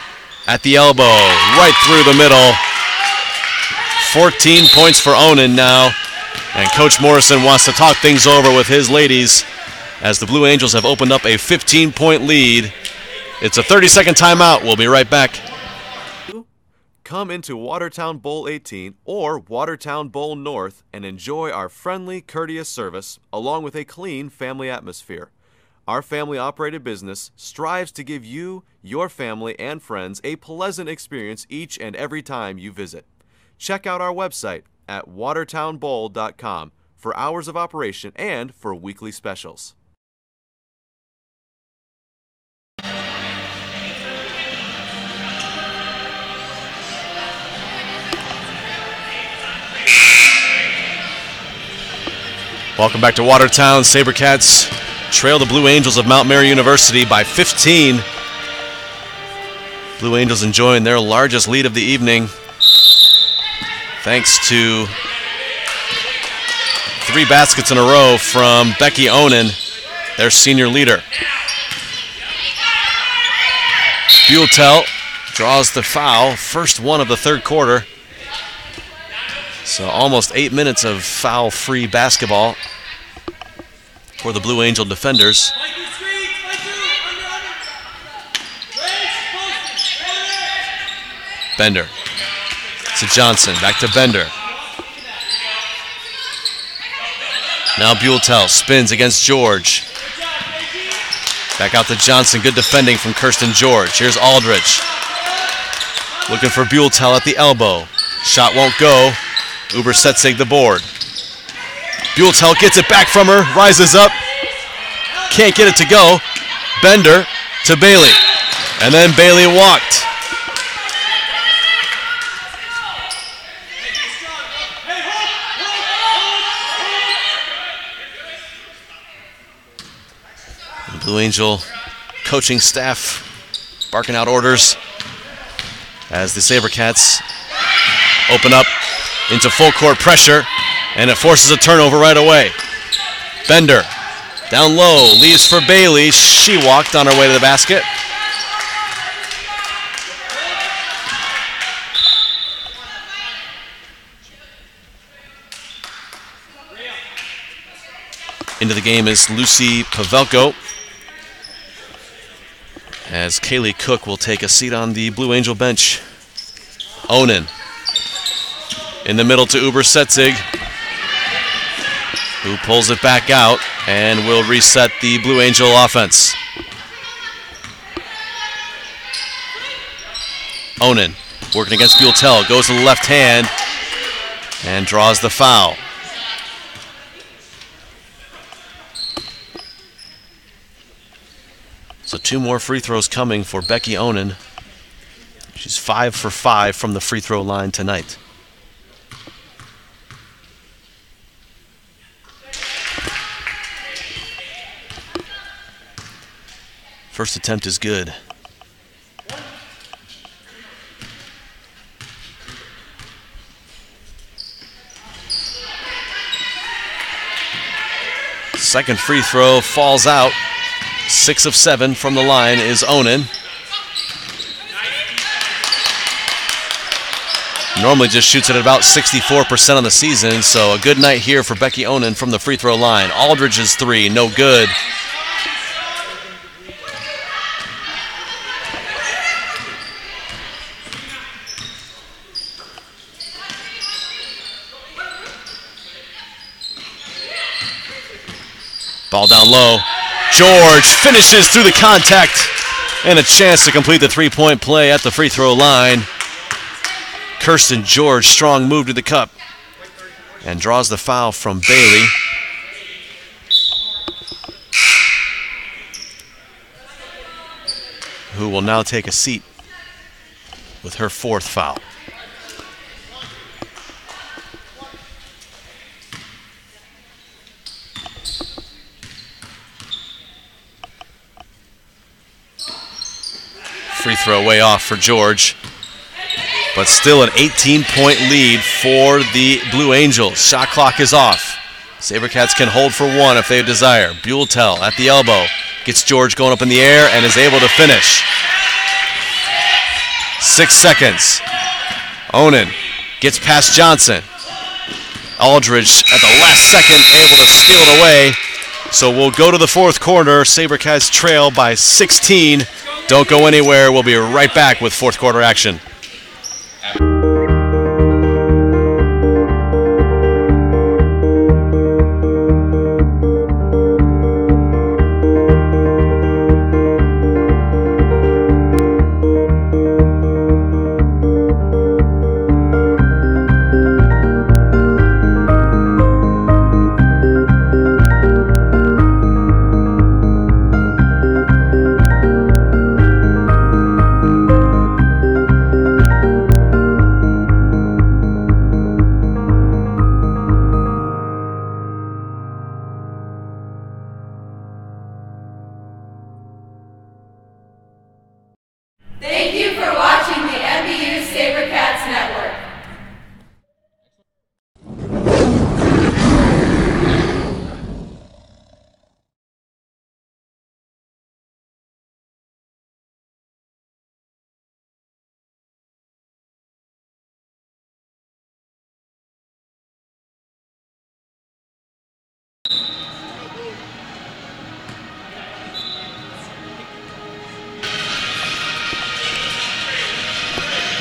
at the elbow, right through the middle. 14 points for Onan now, and Coach Morrison wants to talk things over with his ladies as the Blue Angels have opened up a 15-point lead. It's a 30-second timeout. We'll be right back. Come into Watertown Bowl 18 or Watertown Bowl North and enjoy our friendly, courteous service along with a clean family atmosphere. Our family-operated business strives to give you, your family, and friends a pleasant experience each and every time you visit. Check out our website at watertownbowl.com for hours of operation and for weekly specials. Welcome back to Watertown. SaberCats trail the Blue Angels of Mount Mary University by 15. Blue Angels enjoying their largest lead of the evening, thanks to 3 baskets in a row from Becky Onan, their senior leader. Buelltel draws the foul, first one of the third quarter. So almost 8 minutes of foul-free basketball for the Blue Angel defenders. Bender to Johnson, back to Bender. Now Buelltel spins against George. Back out to Johnson, good defending from Kirsten George. Here's Aldridge. Looking for Buelltel at the elbow. Shot won't go. Uber-Setzig the board. Buelltel gets it back from her, rises up. Can't get it to go. Bender to Bailey. And then Bailey walked. The Blue Angel coaching staff barking out orders as the SaberCats open up into full court pressure, and it forces a turnover right away. Bender down low, leaves for Bailey. She walked on her way to the basket. Into the game is Lucy Pavelko, as Kaylee Cook will take a seat on the Blue Angel bench. Onan in the middle to Uber-Setzig, who pulls it back out and will reset the Blue Angel offense. Onan working against Buelltel, goes to the left hand and draws the foul. So 2 more free throws coming for Becky Onan. She's 5 for 5 from the free throw line tonight. First attempt is good. Second free throw falls out. 6 of 7 from the line is Onan. Normally just shoots at about 64% on the season, so a good night here for Becky Onan from the free throw line. Aldridge's 3, no good. Ball down low. George finishes through the contact, and a chance to complete the three-point play at the free throw line. Kirsten George, strong move to the cup, and draws the foul from Bailey. Who will now take a seat with her 4th foul. Free throw way off for George, but still an 18-point lead for the Blue Angels. Shot clock is off. SaberCats can hold for 1 if they desire. Buelltel at the elbow, gets George going up in the air and is able to finish. 6 seconds. Onan gets past Johnson. Aldridge at the last second able to steal it away. So we'll go to the 4th quarter. SaberCats trail by 16. Don't go anywhere. We'll be right back with 4th quarter action.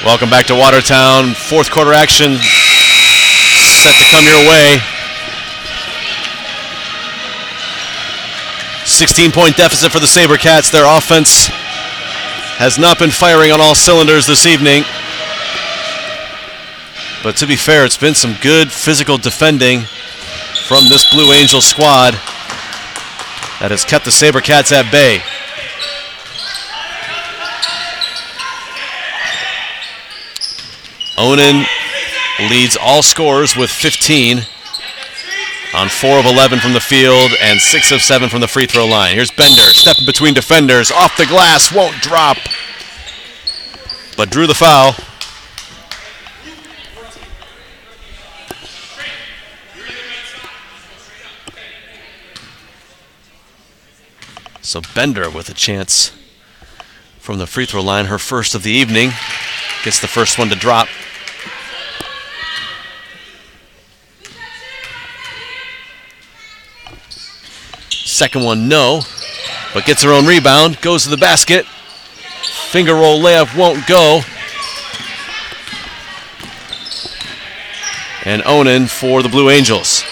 Welcome back to Watertown. Fourth quarter action set to come your way. 16-point deficit for the SaberCats. Their offense has not been firing on all cylinders this evening. But to be fair, it's been some good physical defending from this Blue Angel squad that has kept the SaberCats at bay. Onan leads all scorers with 15 on 4 of 11 from the field and 6 of 7 from the free throw line. Here's Bender stepping between defenders, off the glass, won't drop, but drew the foul. So Bender with a chance from the free throw line, her first of the evening, gets the first one to drop. Second one, no, but gets her own rebound, goes to the basket. Finger roll layup won't go. And Onan for the Blue Angels.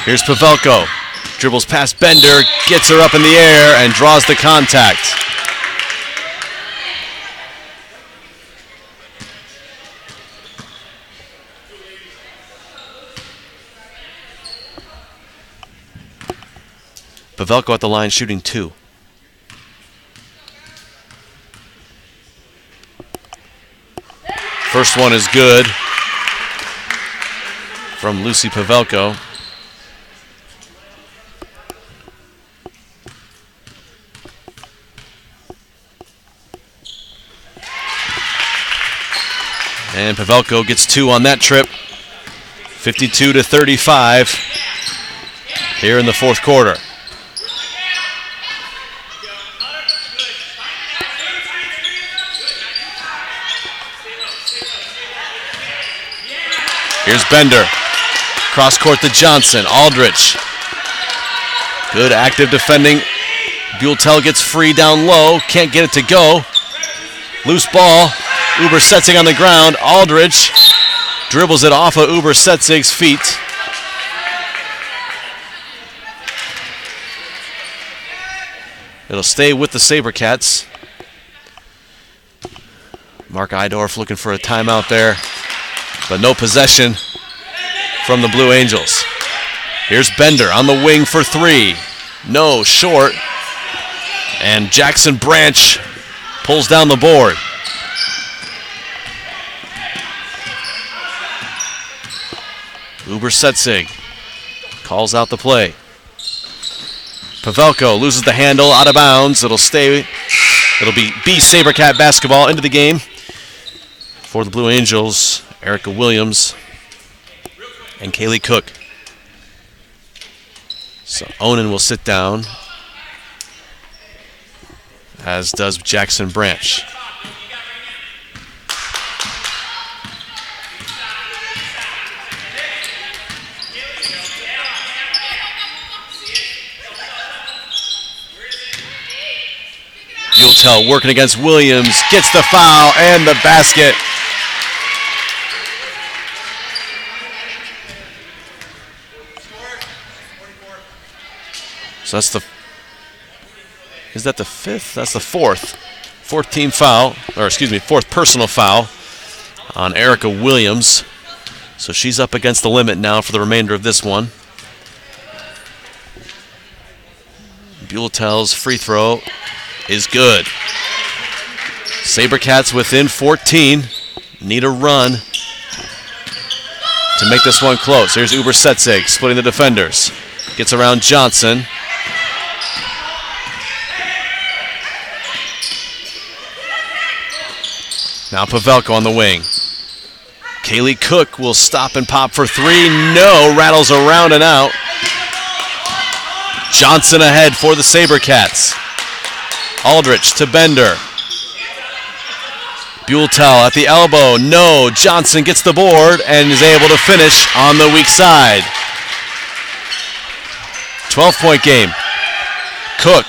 Here's Pavelko, dribbles past Bender, gets her up in the air, and draws the contact. Pavelko at the line shooting 2. First one is good from Lucy Pavelko. And Pavelko gets 2 on that trip. 52-35 here in the fourth quarter. Here's Bender. Cross court to Johnson. Aldrich. Good active defending. Buell gets free down low. Can't get it to go. Loose ball. Uber-Setzing on the ground. Aldrich dribbles it off of Uber-Setzig's feet. It'll stay with the SaberCats. Mark Eidorf looking for a timeout there, but no possession from the Blue Angels. Here's Bender on the wing for 3. No, short. And Jackson Branch pulls down the board. Uber-Setzig calls out the play. Pavelko loses the handle, out of bounds. It'll be SaberCat basketball into the game. For the Blue Angels, Erica Williams and Kaylee Cook. So Onan will sit down, as does Jackson Branch. Buell working against Williams, gets the foul and the basket. So that's is that the fifth? That's the fourth. Fourth personal foul on Erica Williams. So she's up against the limit now for the remainder of this one. Buell's free throw is good. SaberCats within 14. Need a run to make this one close. Here's Uber-Setzig splitting the defenders. Gets around Johnson. Now Pavelko on the wing. Kaylee Cook will stop and pop for 3. No, rattles around and out. Johnson ahead for the SaberCats. Aldrich to Bender. Buelltel at the elbow. No. Johnson gets the board and is able to finish on the weak side. 12-point game. Cook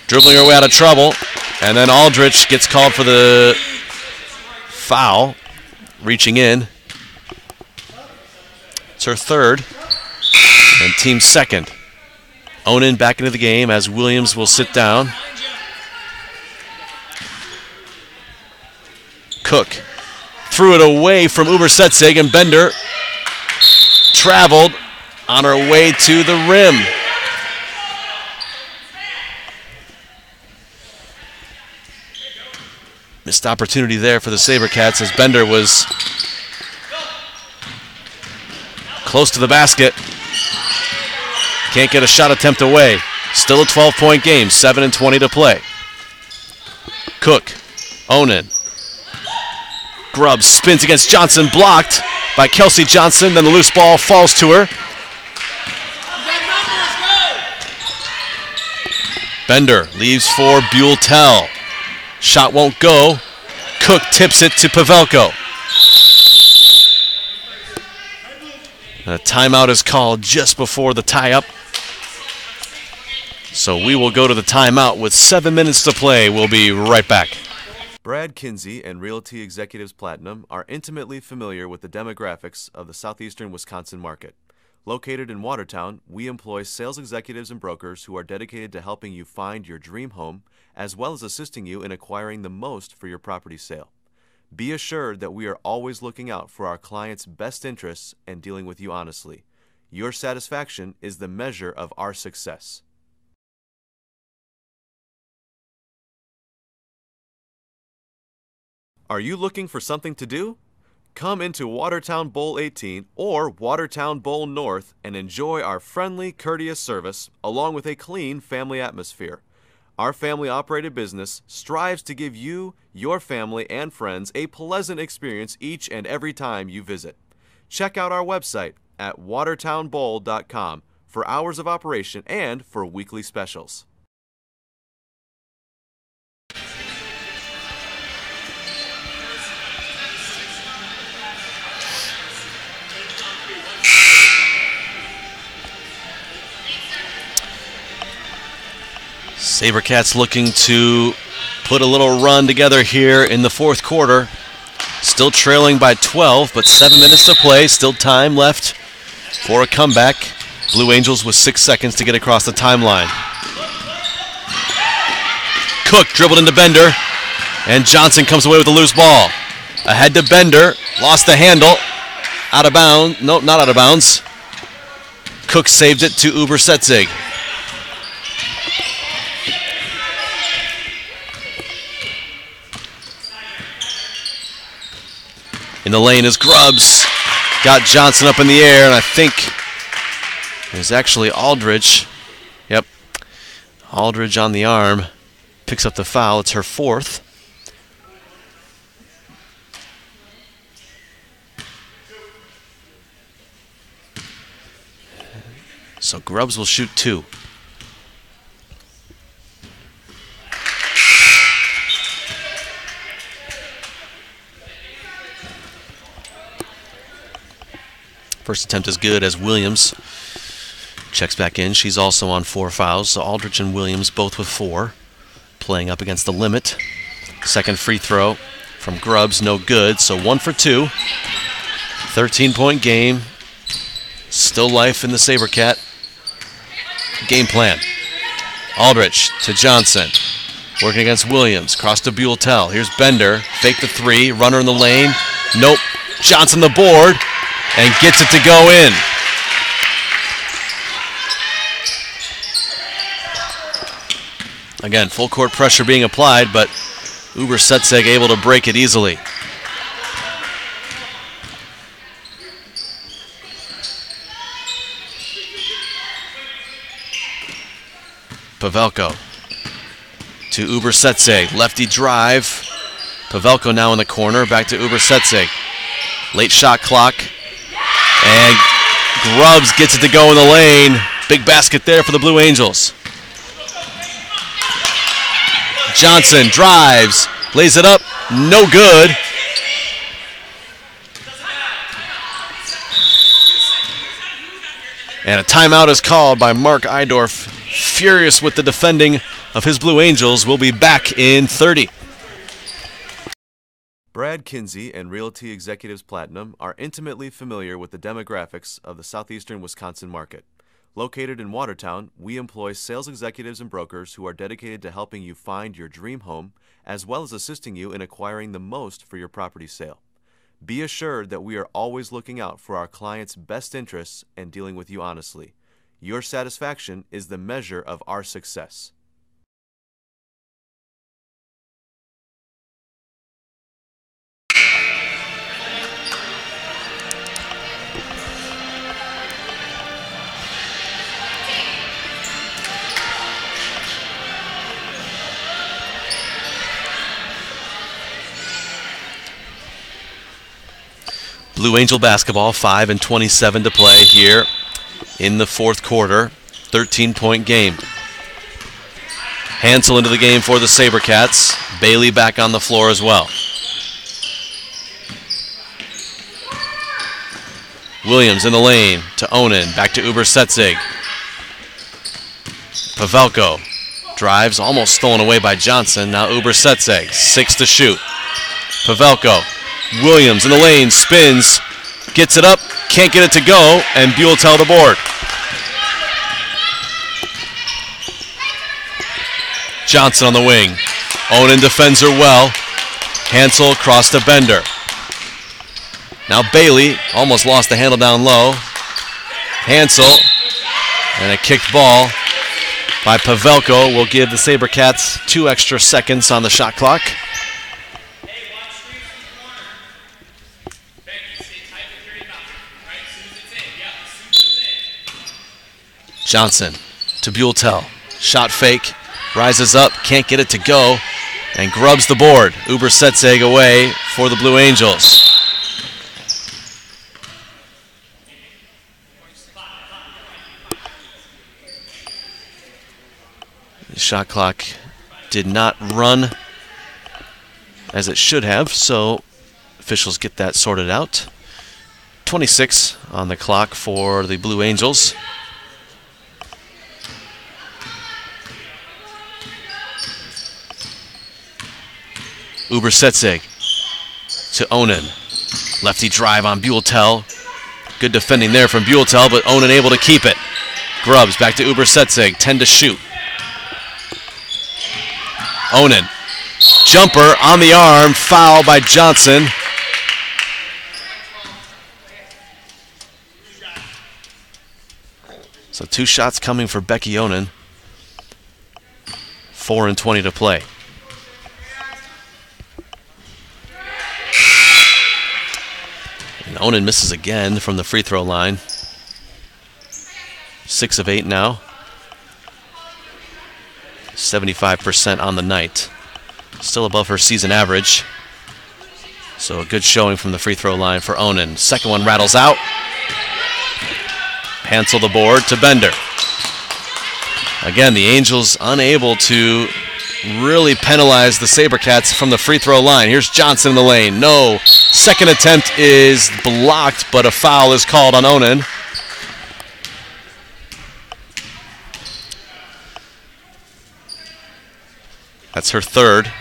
dribbling her way out of trouble. And then Aldrich gets called for the foul. Reaching in. It's her third. And team second. Onan back into the game as Williams will sit down. Cook threw it away from Uber-Setzig, and Bender traveled on her way to the rim. Missed opportunity there for the SaberCats as Bender was close to the basket. Can't get a shot attempt away. Still a 12-point game, 7:20 to play. Cook, Onan. Grubbs spins against Johnson, blocked by Kelsey Johnson. Then the loose ball falls to her. Bender leaves for Buelltel. Shot won't go. Cook tips it to Pavelko. A timeout is called just before the tie-up. So we will go to the timeout with 7 minutes to play. We'll be right back. Brad Kinsey and Realty Executives Platinum are intimately familiar with the demographics of the southeastern Wisconsin market. Located in Watertown, we employ sales executives and brokers who are dedicated to helping you find your dream home, as well as assisting you in acquiring the most for your property sale. Be assured that we are always looking out for our clients' best interests and dealing with you honestly. Your satisfaction is the measure of our success. Are you looking for something to do? Come into Watertown Bowl 18 or Watertown Bowl North and enjoy our friendly, courteous service along with a clean family atmosphere. Our family-operated business strives to give you, your family, and friends a pleasant experience each and every time you visit. Check out our website at watertownbowl.com for hours of operation and for weekly specials. SaberCats looking to put a little run together here in the fourth quarter. Still trailing by 12, but 7 minutes to play. Still time left for a comeback. Blue Angels with 6 seconds to get across the timeline. Cook dribbled into Bender, and Johnson comes away with a loose ball. Ahead to Bender, lost the handle. Out of bounds. No, not out of bounds. Cook saved it to Uber-Setzig. In the lane is Grubbs. Got Johnson up in the air, and I think it was actually Aldridge. Yep. Aldridge on the arm. Picks up the foul. It's her fourth. So Grubbs will shoot 2. First attempt is good as Williams checks back in. She's also on 4 fouls, so Aldrich and Williams both with 4. Playing up against the limit. Second free throw from Grubbs, no good, so 1 for 2. 13-point game. Still life in the SaberCat game plan. Aldrich to Johnson. Working against Williams. Cross to Buelltel. Here's Bender. Fake the 3. Runner in the lane. Nope. Johnson the board. And gets it to go in. Again, full court pressure being applied, but Uber-Setzig able to break it easily. Pavelko to Uber-Setzig. Lefty drive. Pavelko now in the corner. Back to Uber-Setzig. Late shot clock. And Grubbs gets it to go in the lane. Big basket there for the Blue Angels. Johnson drives, lays it up, No good. And a timeout is called by Mark Eidorf. Furious with the defending of his Blue Angels. Will be back in 30. Brad Kinsey and Realty Executives Platinum are intimately familiar with the demographics of the southeastern Wisconsin market. Located in Watertown, we employ sales executives and brokers who are dedicated to helping you find your dream home, as well as assisting you in acquiring the most for your property sale. Be assured that we are always looking out for our clients' best interests and dealing with you honestly. Your satisfaction is the measure of our success. Blue Angel basketball, 5:27 to play here in the fourth quarter. 13-point game. Hansel into the game for the SaberCats. Bailey back on the floor as well. Williams in the lane to Onan. Back to Uber-Setzig. Pavelko drives, almost stolen away by Johnson. Now Uber-Setzig, 6 to shoot. Pavelko. Williams in the lane, spins, gets it up, can't get it to go, and Buelltel the board. Johnson on the wing. Onan defends her well. Hansel across to Bender. Now Bailey almost lost the handle down low. Hansel, and a kicked ball by Pavelko will give the SaberCats 2 extra seconds on the shot clock. Johnson to Buelltel. Shot fake. Rises up. Can't get it to go. And grubs the board. Uber-Setzig away for the Blue Angels. The shot clock did not run as it should have, so officials get that sorted out. 26 on the clock for the Blue Angels. Uber-Setzig to Onan. Lefty drive on Buelltel. Good defending there from Buelltel, but Onan able to keep it. Grubbs back to Uber-Setzig. 10 to shoot. Onan. Jumper on the arm. Foul by Johnson. So 2 shots coming for Becky Onan. 4:20 to play. And Onan misses again from the free throw line. 6 of 8 now. 75% on the night. Still above her season average. So a good showing from the free throw line for Onan. Second one rattles out. Hansel the board to Bender. Again, the Angels unable to really penalize the SaberCats from the free throw line. Here's Johnson in the lane. No. Second attempt is blocked, but a foul is called on Onan. That's her third.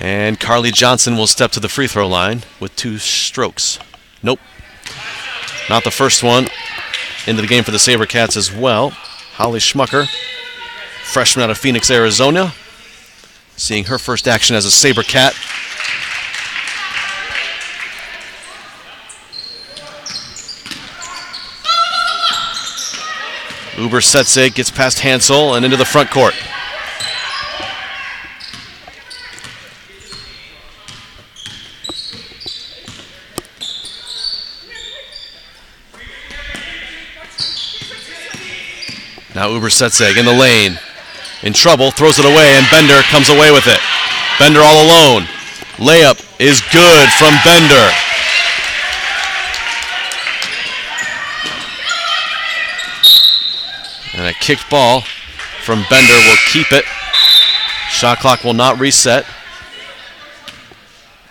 And Carly Johnson will step to the free throw line with 2 strokes. Nope. Not the first one. Into the game for the SaberCats as well. Holly Schmucker, freshman out of Phoenix, Arizona. Seeing her first action as a SaberCat. Uber-Setzig gets past Hansel and into the front court. Now Uber-Setzig in the lane. In trouble, throws it away, and Bender comes away with it. Bender all alone. Layup is good from Bender. And a kicked ball from Bender will keep it. Shot clock will not reset.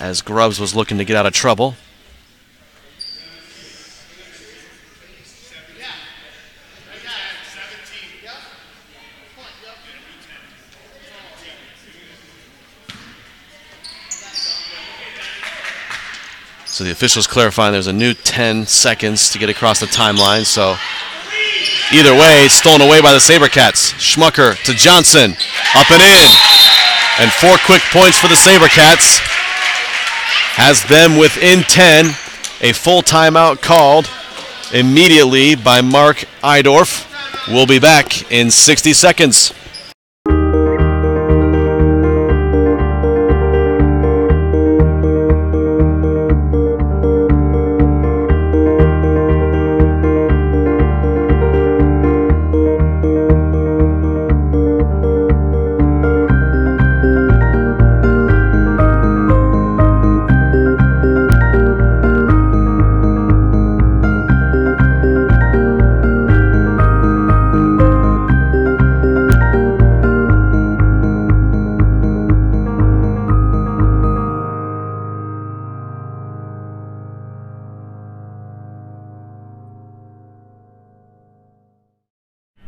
as Grubbs was looking to get out of trouble. So the officials clarifying there's a new 10 seconds to get across the timeline. So either way, it's stolen away by the SaberCats. Schmucker to Johnson, up and in. And 4 quick points for the SaberCats. Has them within 10. A full timeout called immediately by Mark Eidorf. We'll be back in 60 seconds.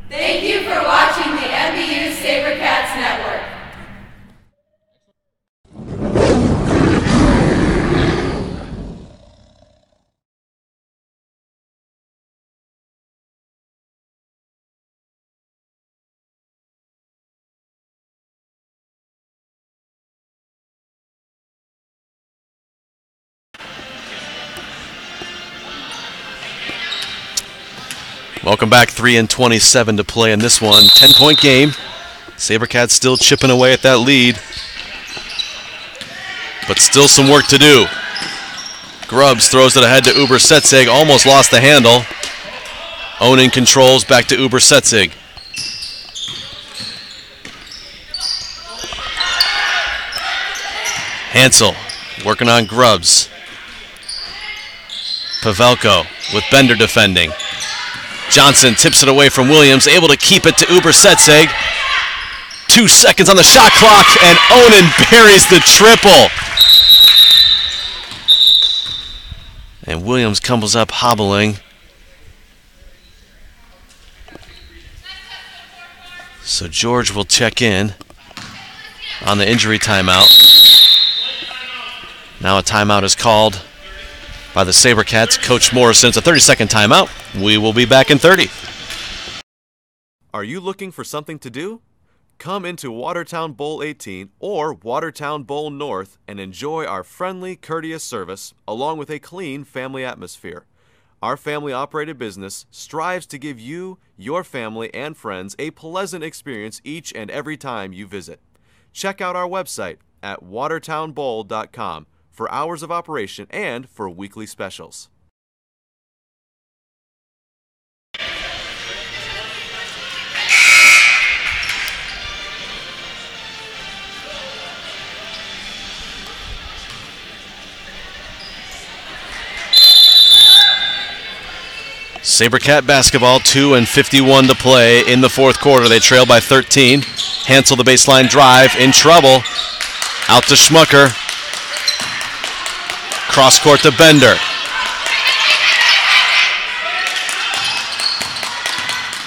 Thank you for watching the MBU SaberCats Network. Welcome back. 3:27 to play in this one. 10-point game. SaberCats still chipping away at that lead. But still some work to do. Grubbs throws it ahead to Uber Setzig. Almost lost the handle. Onan controls back to Uber Setzig. Hansel working on Grubbs. Pavelko with Bender defending. Johnson tips it away from Williams, able to keep it to Uber Setzig. 2 seconds on the shot clock, and Onan buries the triple. And Williams comes up hobbling. So George will check in on the injury timeout. Now a timeout is called by the SaberCats. Coach Morrison, it's a 30-second timeout. We will be back in 30. Are you looking for something to do? Come into Watertown Bowl 18 or Watertown Bowl North and enjoy our friendly, courteous service along with a clean family atmosphere. Our family-operated business strives to give you, your family, and friends a pleasant experience each and every time you visit. Check out our website at watertownbowl.com for hours of operation and for weekly specials. SaberCat basketball, 2:51 to play in the fourth quarter. They trail by 13. Hansel the baseline drive, in trouble. Out to Schmucker. Cross court to Bender.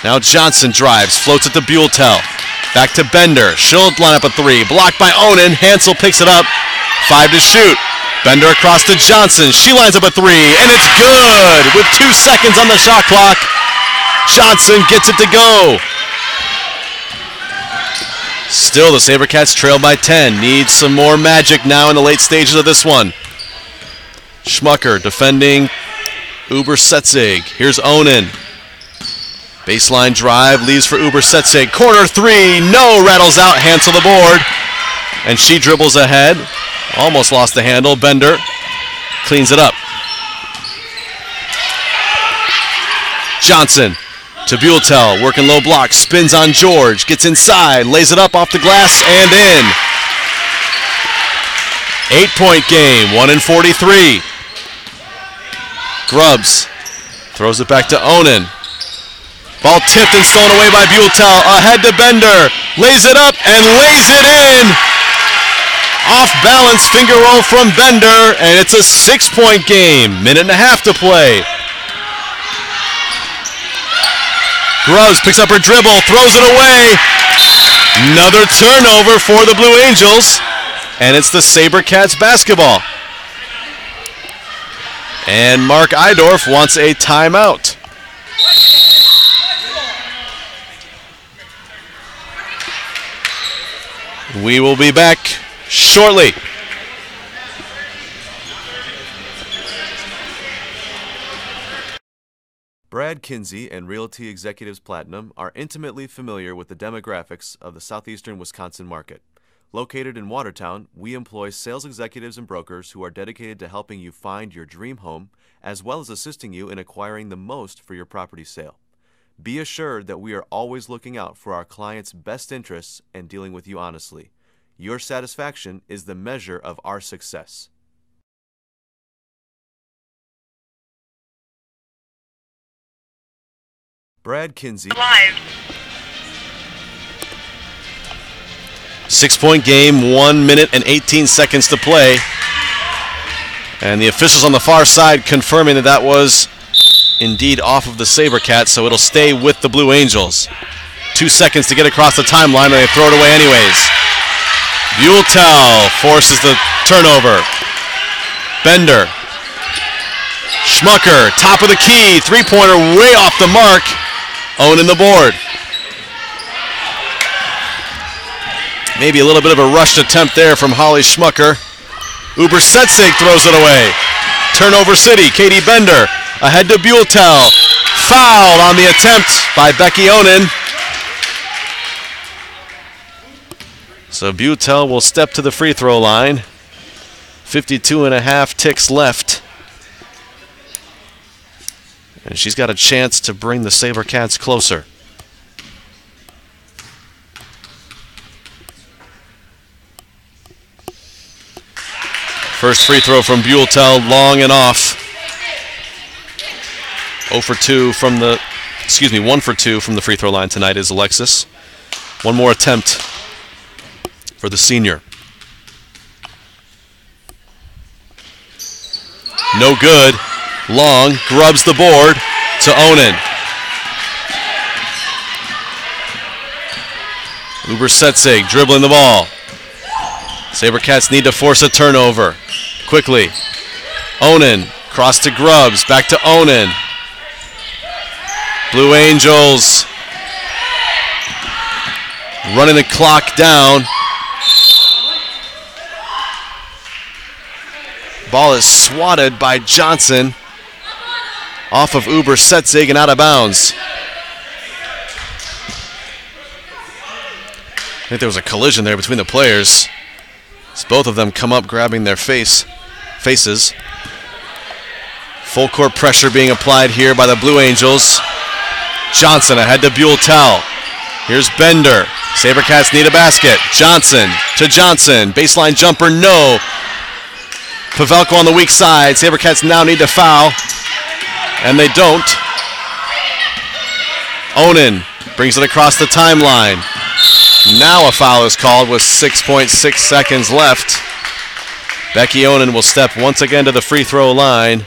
Now Johnson drives, floats it to Buelltel. Back to Bender. She'll line up a three. Blocked by Onan. Hansel picks it up. 5 to shoot. Bender across to Johnson. She lines up a three, and it's good with 2 seconds on the shot clock. Johnson gets it to go. Still, the SaberCats trail by 10. Need some more magic now in the late stages of this one. Schmucker defending Uber Setzig. Here's Onan. Baseline drive, leaves for Uber Setzig. Corner three, no, rattles out, Hansel the board. And she dribbles ahead. Almost lost the handle. Bender cleans it up. Johnson to Buelltel, working low block, spins on George, gets inside, lays it up off the glass and in. 8-point game, 1-43. Grubbs throws it back to Onan. Ball tipped and stolen away by Buelltel. Ahead to Bender. Lays it up and lays it in. Off balance finger roll from Bender, and it's a 6-point game. Minute and a half to play. Grubbs picks up her dribble, throws it away. Another turnover for the Blue Angels, and it's the SaberCats basketball. And Mark Eidorf wants a timeout. We will be back shortly. Brad Kinsey and Realty Executives Platinum are intimately familiar with the demographics of the southeastern Wisconsin market. Located in Watertown, we employ sales executives and brokers who are dedicated to helping you find your dream home, as well as assisting you in acquiring the most for your property sale. Be assured that we are always looking out for our clients' best interests and dealing with you honestly. Your satisfaction is the measure of our success. Brad Kinsey. Live. 6-point game, 1 minute and 18 seconds to play. And the officials on the far side confirming that that was indeed off of the SaberCats, so it'll stay with the Blue Angels. 2 seconds to get across the timeline, and they throw it away anyways. Buell forces the turnover. Bender. Schmucker, top of the key, three-pointer way off the mark. Owning the board. Maybe a little bit of a rushed attempt there from Holly Schmucker. Uber-Setsig throws it away. Turnover City, Katie Bender ahead to Buell. Fouled on the attempt by Becky Onen. So Buell will step to the free throw line. 52 and a half ticks left. And she's got a chance to bring the SaberCats closer. First free throw from Buell, long and off. 1 for 2 from the free throw line tonight is Alexis. One more attempt for the senior. No good. Long grubs the board to Onen. Uber-Setsig dribbling the ball. SaberCats need to force a turnover. Quickly. Onen, cross to Grubbs, back to Onen. Blue Angels running the clock down. Ball is swatted by Johnson off of Uber-Setsig and out of bounds. I think there was a collision there between the players. As both of them come up grabbing their faces. Full court pressure being applied here by the Blue Angels. Johnson ahead to Buell. Here's Bender. SaberCats need a basket. Johnson to Johnson. Baseline jumper, no. Pavelko on the weak side. SaberCats now need to foul. And they don't. Onen brings it across the timeline. Now a foul is called with 6.6 seconds left. Becky Onen will step once again to the free throw line.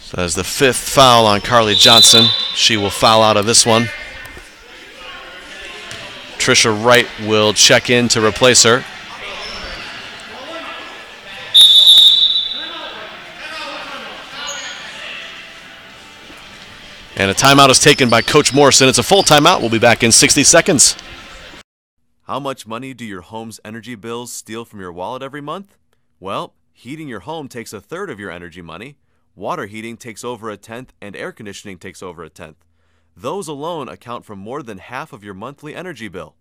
So that's the 5th foul on Carly Johnson. She will foul out of this one. Trisha Wright will check in to replace her. And a timeout is taken by Coach Morrison. It's a full timeout. We'll be back in 60 seconds. How much money do your home's energy bills steal from your wallet every month? Well, heating your home takes 1/3 of your energy money. Water heating takes over 1/10, and air conditioning takes over 1/10. Those alone account for more than half of your monthly energy bill.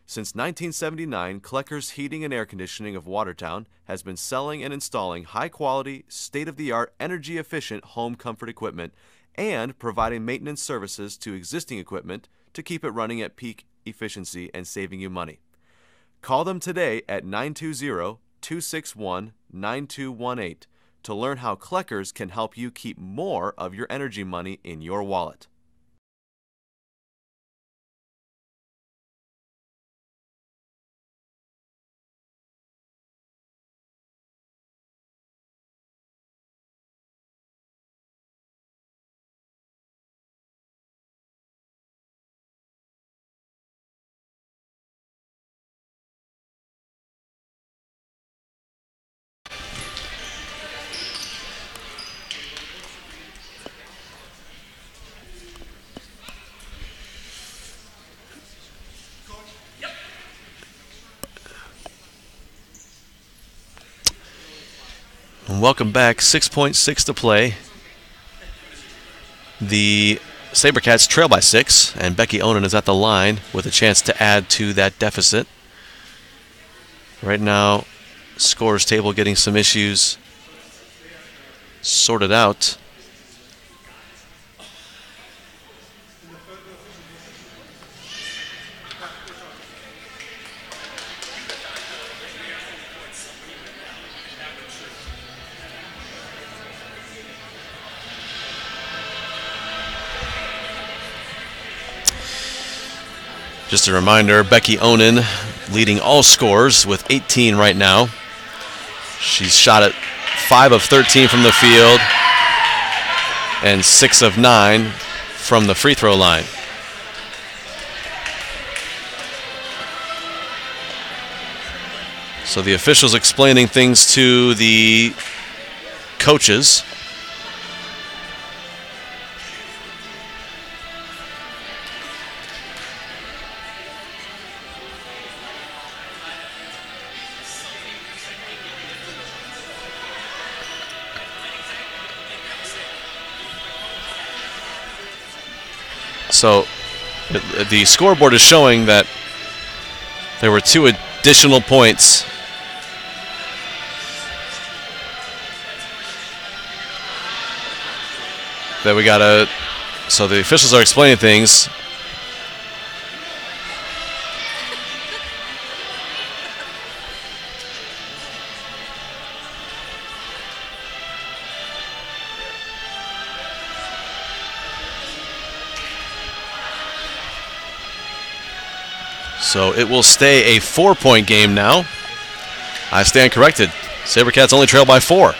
Since 1979, Klecker's Heating and Air Conditioning of Watertown has been selling and installing high-quality, state-of-the-art, energy-efficient home comfort equipment and providing maintenance services to existing equipment to keep it running at peak efficiency and saving you money. Call them today at 261-9218 to learn how Kleckers can help you keep more of your energy money in your wallet. Welcome back. 6.6 to play. The SaberCats trail by 6, and Becky Onan is at the line with a chance to add to that deficit. Right now, scores table getting some issues sorted out. Just a reminder, Becky Onan leading all scores with 18 right now. She's shot at 5 of 13 from the field and 6 of 9 from the free throw line. So the officials explaining things to the coaches. So the scoreboard is showing that there were 2 additional points that we gotta. So the officials are explaining things. So it will stay a 4-point game now. I stand corrected. SaberCats only trail by 4.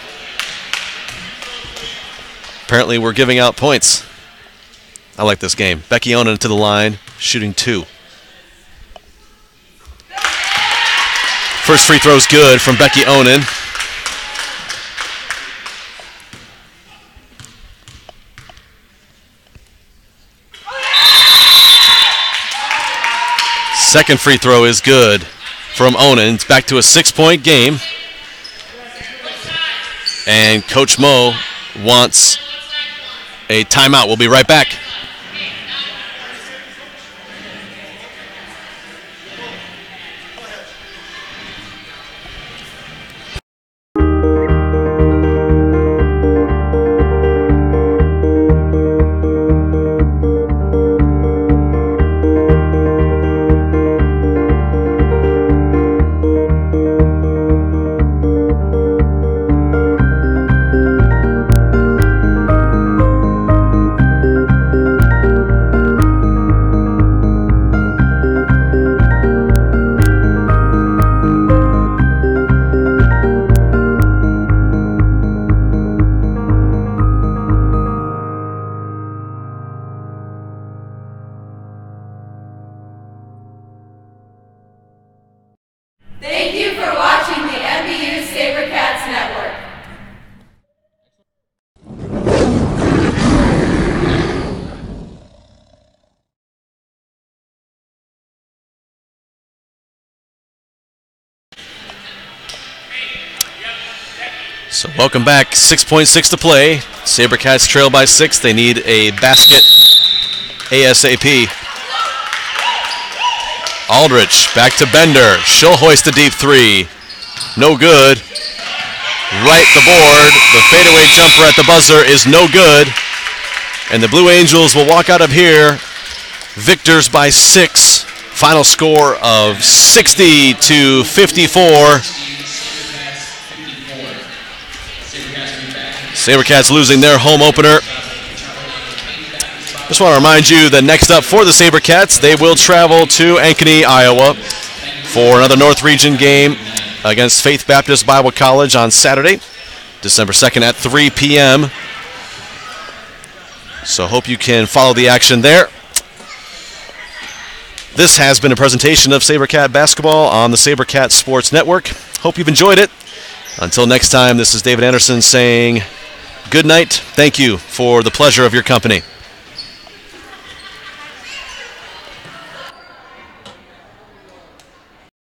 Apparently we're giving out points. I like this game. Becky Onan to the line, shooting 2. First free throw's good from Becky Onan. Second free throw is good from Onan. It's back to a 6-point game. And Coach Mo wants a timeout. We'll be right back. Thank you for watching the MBU SaberCats Network. So welcome back. 6.6 to play. SaberCats trail by 6. They need a basket ASAP. Aldrich back to Bender. She'll hoist a deep 3. No good. Right the board. The fadeaway jumper at the buzzer is no good. And the Blue Angels will walk out of here victors by 6. Final score of 60-54. SaberCats losing their home opener. Just want to remind you that next up for the SaberCats, they will travel to Ankeny, Iowa for another North Region game against Faith Baptist Bible College on Saturday, December 2nd at 3 p.m. So hope you can follow the action there. This has been a presentation of SaberCat Basketball on the SaberCat Sports Network. Hope you've enjoyed it. Until next time, this is David Anderson saying good night. Thank you for the pleasure of your company.